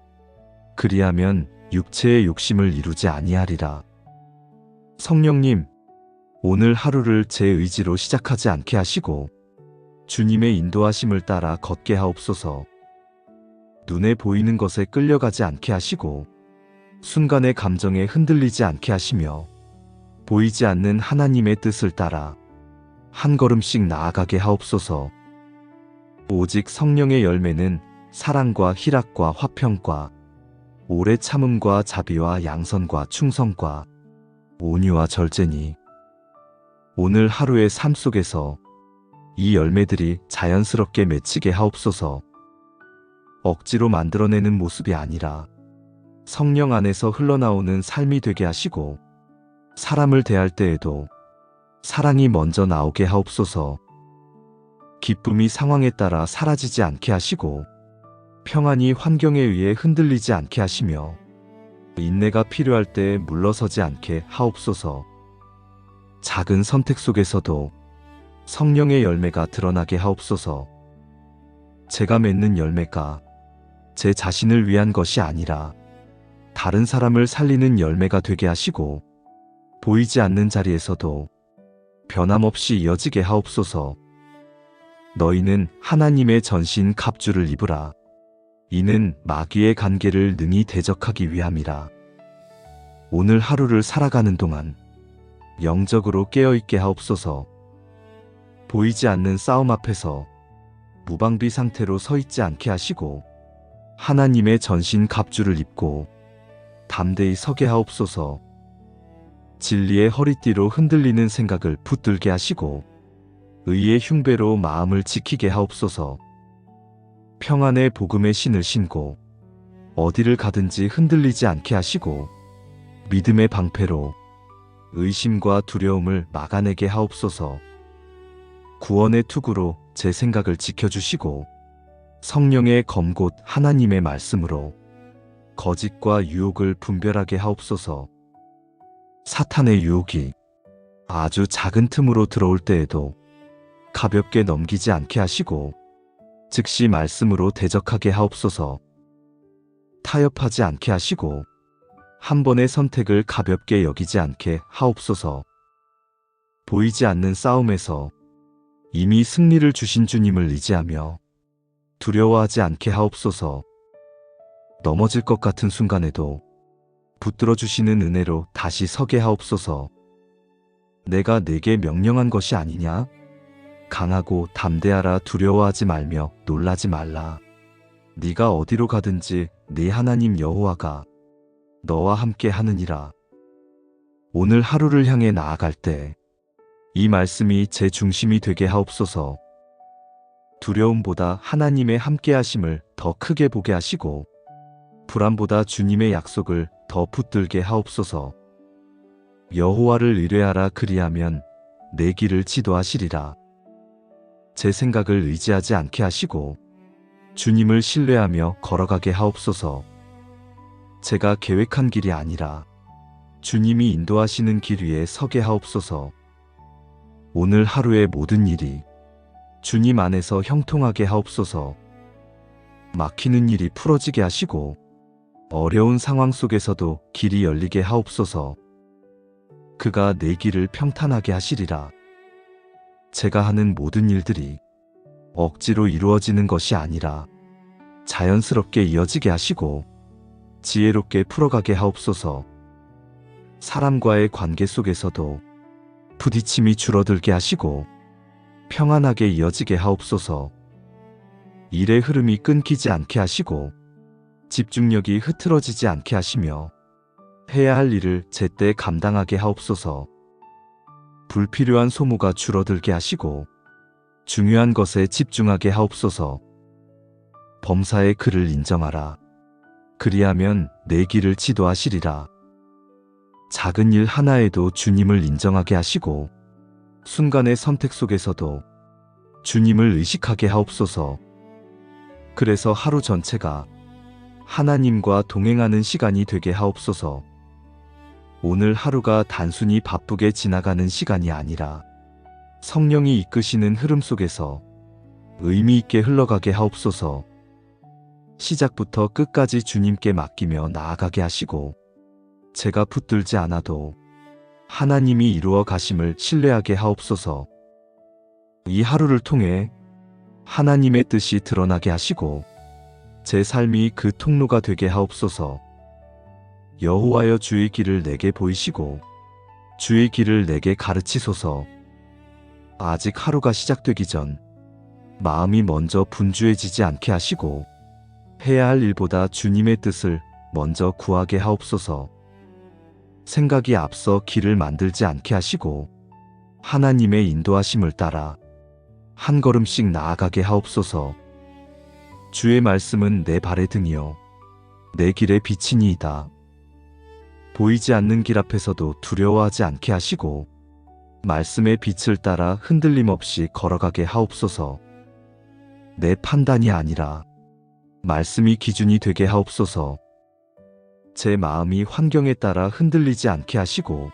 Speaker 1: 그리하면 육체의 욕심을 이루지 아니하리라. 성령님, 오늘 하루를 제 의지로 시작하지 않게 하시고 주님의 인도하심을 따라 걷게 하옵소서. 눈에 보이는 것에 끌려가지 않게 하시고 순간의 감정에 흔들리지 않게 하시며 보이지 않는 하나님의 뜻을 따라 한 걸음씩 나아가게 하옵소서. 오직 성령의 열매는 사랑과 희락과 화평과 오래 참음과 자비와 양선과 충성과 온유와 절제니 오늘 하루의 삶 속에서 이 열매들이 자연스럽게 맺히게 하옵소서. 억지로 만들어내는 모습이 아니라 성령 안에서 흘러나오는 삶이 되게 하시고 사람을 대할 때에도 사랑이 먼저 나오게 하옵소서. 기쁨이 상황에 따라 사라지지 않게 하시고 평안이 환경에 의해 흔들리지 않게 하시며 인내가 필요할 때 물러서지 않게 하옵소서. 작은 선택 속에서도 성령의 열매가 드러나게 하옵소서. 제가 맺는 열매가 제 자신을 위한 것이 아니라 다른 사람을 살리는 열매가 되게 하시고 보이지 않는 자리에서도 변함없이 이어지게 하옵소서. 너희는 하나님의 전신 갑주를 입으라. 이는 마귀의 관계를 능히 대적하기 위함이라. 오늘 하루를 살아가는 동안 영적으로 깨어있게 하옵소서. 보이지 않는 싸움 앞에서 무방비 상태로 서 있지 않게 하시고 하나님의 전신 갑주를 입고 담대히 서게 하옵소서. 진리의 허리띠로 흔들리는 생각을 붙들게 하시고 의의 흉배로 마음을 지키게 하옵소서. 평안의 복음의 신을 신고 어디를 가든지 흔들리지 않게 하시고 믿음의 방패로 의심과 두려움을 막아내게 하옵소서. 구원의 투구로 제 생각을 지켜주시고 성령의 검곧 하나님의 말씀으로 거짓과 유혹을 분별하게 하옵소서. 사탄의 유혹이 아주 작은 틈으로 들어올 때에도 가볍게 넘기지 않게 하시고 즉시 말씀으로 대적하게 하옵소서. 타협하지 않게 하시고 한 번의 선택을 가볍게 여기지 않게 하옵소서. 보이지 않는 싸움에서 이미 승리를 주신 주님을 의지하며 두려워하지 않게 하옵소서. 넘어질 것 같은 순간에도 붙들어 주시는 은혜로 다시 서게 하옵소서. 내가 내게 명령한 것이 아니냐? 강하고 담대하라. 두려워하지 말며 놀라지 말라. 네가 어디로 가든지 네 하나님 여호와가 너와 함께 하느니라. 오늘 하루를 향해 나아갈 때 이 말씀이 제 중심이 되게 하옵소서. 두려움보다 하나님의 함께하심을 더 크게 보게 하시고 불안보다 주님의 약속을 더 붙들게 하옵소서. 여호와를 의뢰하라. 그리하면 내 길을 지도하시리라. 제 생각을 의지하지 않게 하시고 주님을 신뢰하며 걸어가게 하옵소서. 제가 계획한 길이 아니라 주님이 인도하시는 길 위에 서게 하옵소서. 오늘 하루의 모든 일이 주님 안에서 형통하게 하옵소서. 막히는 일이 풀어지게 하시고 어려운 상황 속에서도 길이 열리게 하옵소서. 그가 내 길을 평탄하게 하시리라. 제가 하는 모든 일들이 억지로 이루어지는 것이 아니라 자연스럽게 이어지게 하시고 지혜롭게 풀어가게 하옵소서. 사람과의 관계 속에서도 부딪힘이 줄어들게 하시고 평안하게 이어지게 하옵소서. 일의 흐름이 끊기지 않게 하시고 집중력이 흐트러지지 않게 하시며 해야 할 일을 제때 감당하게 하옵소서. 불필요한 소모가 줄어들게 하시고 중요한 것에 집중하게 하옵소서. 범사의 그를 인정하라. 그리하면 내 길을 지도하시리라. 작은 일 하나에도 주님을 인정하게 하시고 순간의 선택 속에서도 주님을 의식하게 하옵소서. 그래서 하루 전체가 하나님과 동행하는 시간이 되게 하옵소서. 오늘 하루가 단순히 바쁘게 지나가는 시간이 아니라 성령이 이끄시는 흐름 속에서 의미 있게 흘러가게 하옵소서. 시작부터 끝까지 주님께 맡기며 나아가게 하시고 제가 붙들지 않아도 하나님이 이루어 가심을 신뢰하게 하옵소서. 이 하루를 통해 하나님의 뜻이 드러나게 하시고 제 삶이 그 통로가 되게 하옵소서. 여호와여, 주의 길을 내게 보이시고 주의 길을 내게 가르치소서. 아직 하루가 시작되기 전 마음이 먼저 분주해지지 않게 하시고 해야 할 일보다 주님의 뜻을 먼저 구하게 하옵소서. 생각이 앞서 길을 만들지 않게 하시고 하나님의 인도하심을 따라 한 걸음씩 나아가게 하옵소서. 주의 말씀은 내 발의 등이요 내 길의 빛이니이다. 보이지 않는 길 앞에서도 두려워하지 않게 하시고 말씀의 빛을 따라 흔들림 없이 걸어가게 하옵소서. 내 판단이 아니라 말씀이 기준이 되게 하옵소서. 제 마음이 환경에 따라 흔들리지 않게 하시고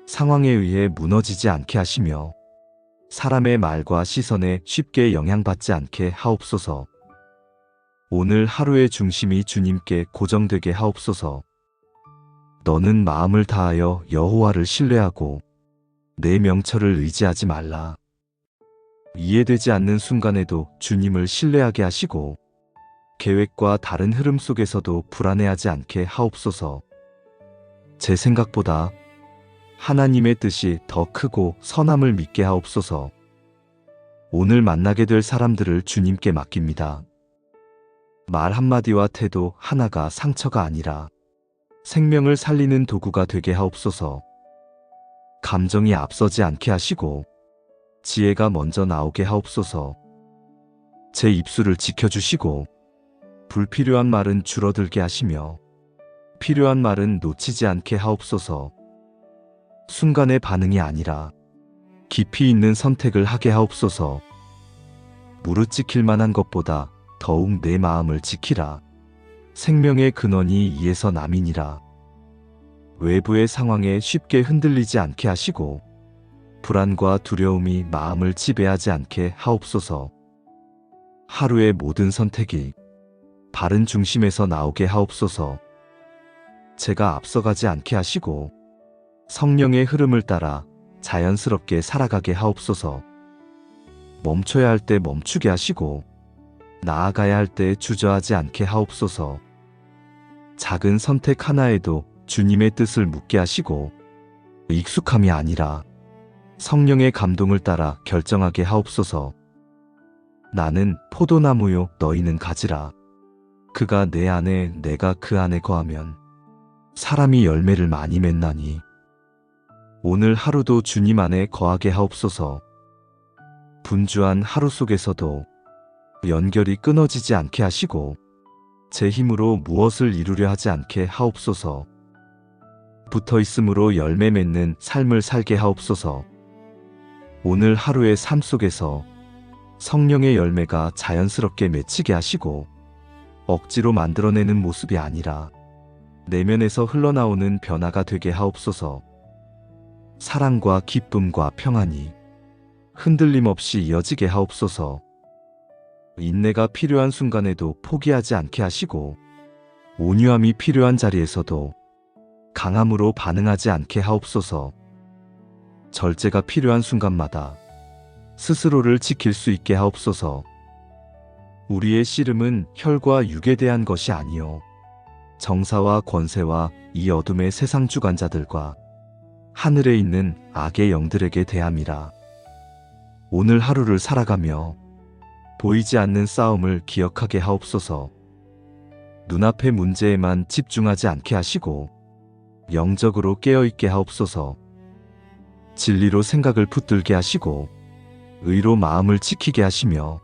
Speaker 1: 상황에 의해 무너지지 않게 하시며 사람의 말과 시선에 쉽게 영향받지 않게 하옵소서. 오늘 하루의 중심이 주님께 고정되게 하옵소서. 너는 마음을 다하여 여호와를 신뢰하고 내 명철을 의지하지 말라. 이해되지 않는 순간에도 주님을 신뢰하게 하시고 계획과 다른 흐름 속에서도 불안해하지 않게 하옵소서. 제 생각보다 하나님의 뜻이 더 크고 선함을 믿게 하옵소서. 오늘 만나게 될 사람들을 주님께 맡깁니다. 말 한마디와 태도 하나가 상처가 아니라 생명을 살리는 도구가 되게 하옵소서. 감정이 앞서지 않게 하시고 지혜가 먼저 나오게 하옵소서. 제 입술을 지켜주시고 불필요한 말은 줄어들게 하시며 필요한 말은 놓치지 않게 하옵소서. 순간의 반응이 아니라 깊이 있는 선택을 하게 하옵소서. 무릇 지킬 만한 것보다 더욱 내 마음을 지키라. 생명의 근원이 이에서 남이니라. 외부의 상황에 쉽게 흔들리지 않게 하시고 불안과 두려움이 마음을 지배하지 않게 하옵소서. 하루의 모든 선택이 바른 중심에서 나오게 하옵소서. 제가 앞서가지 않게 하시고 성령의 흐름을 따라 자연스럽게 살아가게 하옵소서. 멈춰야 할 때 멈추게 하시고 나아가야 할 때 주저하지 않게 하옵소서. 작은 선택 하나에도 주님의 뜻을 묻게 하시고 익숙함이 아니라 성령의 감동을 따라 결정하게 하옵소서. 나는 포도나무요 너희는 가지라. 그가 내 안에 내가 그 안에 거하면 사람이 열매를 많이 맺나니. 오늘 하루도 주님 안에 거하게 하옵소서. 분주한 하루 속에서도 연결이 끊어지지 않게 하시고 제 힘으로 무엇을 이루려 하지 않게 하옵소서. 붙어 있음으로 열매 맺는 삶을 살게 하옵소서. 오늘 하루의 삶 속에서 성령의 열매가 자연스럽게 맺히게 하시고 억지로 만들어내는 모습이 아니라 내면에서 흘러나오는 변화가 되게 하옵소서. 사랑과 기쁨과 평안이 흔들림 없이 이어지게 하옵소서. 인내가 필요한 순간에도 포기하지 않게 하시고 온유함이 필요한 자리에서도 강함으로 반응하지 않게 하옵소서. 절제가 필요한 순간마다 스스로를 지킬 수 있게 하옵소서. 우리의 씨름은 혈과 육에 대한 것이 아니요 정사와 권세와 이 어둠의 세상 주관자들과 하늘에 있는 악의 영들에게 대함이라. 오늘 하루를 살아가며 보이지 않는 싸움을 기억하게 하옵소서. 눈앞의 문제에만 집중하지 않게 하시고 영적으로 깨어있게 하옵소서. 진리로 생각을 붙들게 하시고 의로 마음을 지키게 하시며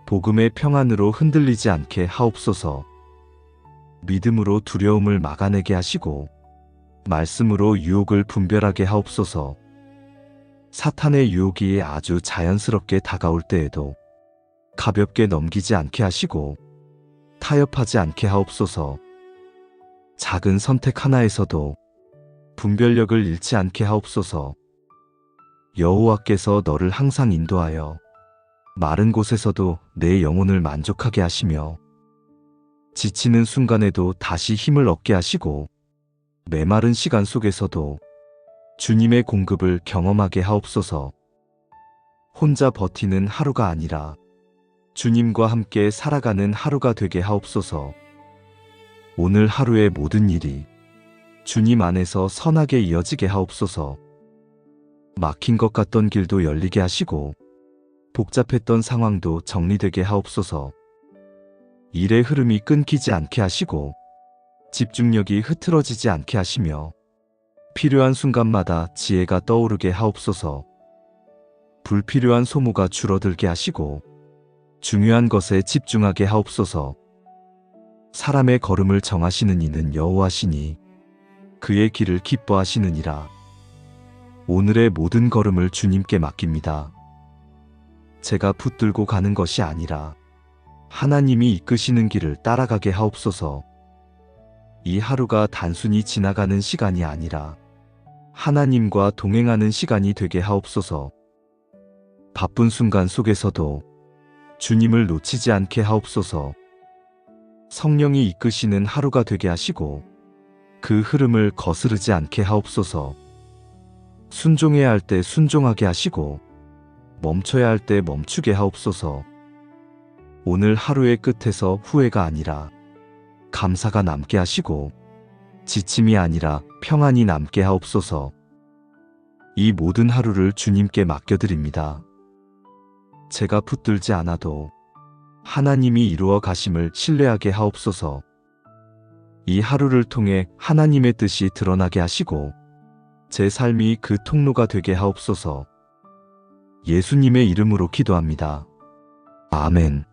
Speaker 1: 복음의 평안으로 흔들리지 않게 하옵소서. 믿음으로 두려움을 막아내게 하시고 말씀으로 유혹을 분별하게 하옵소서. 사탄의 유혹이 아주 자연스럽게 다가올 때에도 가볍게 넘기지 않게 하시고 타협하지 않게 하옵소서. 작은 선택 하나에서도 분별력을 잃지 않게 하옵소서. 여호와께서 너를 항상 인도하여 마른 곳에서도 내 영혼을 만족하게 하시며 지치는 순간에도 다시 힘을 얻게 하시고 메마른 시간 속에서도 주님의 공급을 경험하게 하옵소서. 혼자 버티는 하루가 아니라 주님과 함께 살아가는 하루가 되게 하옵소서. 오늘 하루의 모든 일이 주님 안에서 선하게 이어지게 하옵소서. 막힌 것 같던 길도 열리게 하시고 복잡했던 상황도 정리되게 하옵소서. 일의 흐름이 끊기지 않게 하시고 집중력이 흐트러지지 않게 하시며 필요한 순간마다 지혜가 떠오르게 하옵소서. 불필요한 소모가 줄어들게 하시고 중요한 것에 집중하게 하옵소서. 사람의 걸음을 정하시는 이는 여호와시니 그의 길을 기뻐하시느니라. 오늘의 모든 걸음을 주님께 맡깁니다. 제가 붙들고 가는 것이 아니라 하나님이 이끄시는 길을 따라가게 하옵소서. 이 하루가 단순히 지나가는 시간이 아니라 하나님과 동행하는 시간이 되게 하옵소서. 바쁜 순간 속에서도 주님을 놓치지 않게 하옵소서. 성령이 이끄시는 하루가 되게 하시고 그 흐름을 거스르지 않게 하옵소서. 순종해야 할 때 순종하게 하시고 멈춰야 할 때 멈추게 하옵소서. 오늘 하루의 끝에서 후회가 아니라 감사가 남게 하시고 지침이 아니라 평안이 남게 하옵소서. 이 모든 하루를 주님께 맡겨드립니다. 제가 붙들지 않아도 하나님이 이루어 가심을 신뢰하게 하옵소서. 이 하루를 통해 하나님의 뜻이 드러나게 하시고 제 삶이 그 통로가 되게 하옵소서. 예수님의 이름으로 기도합니다. 아멘.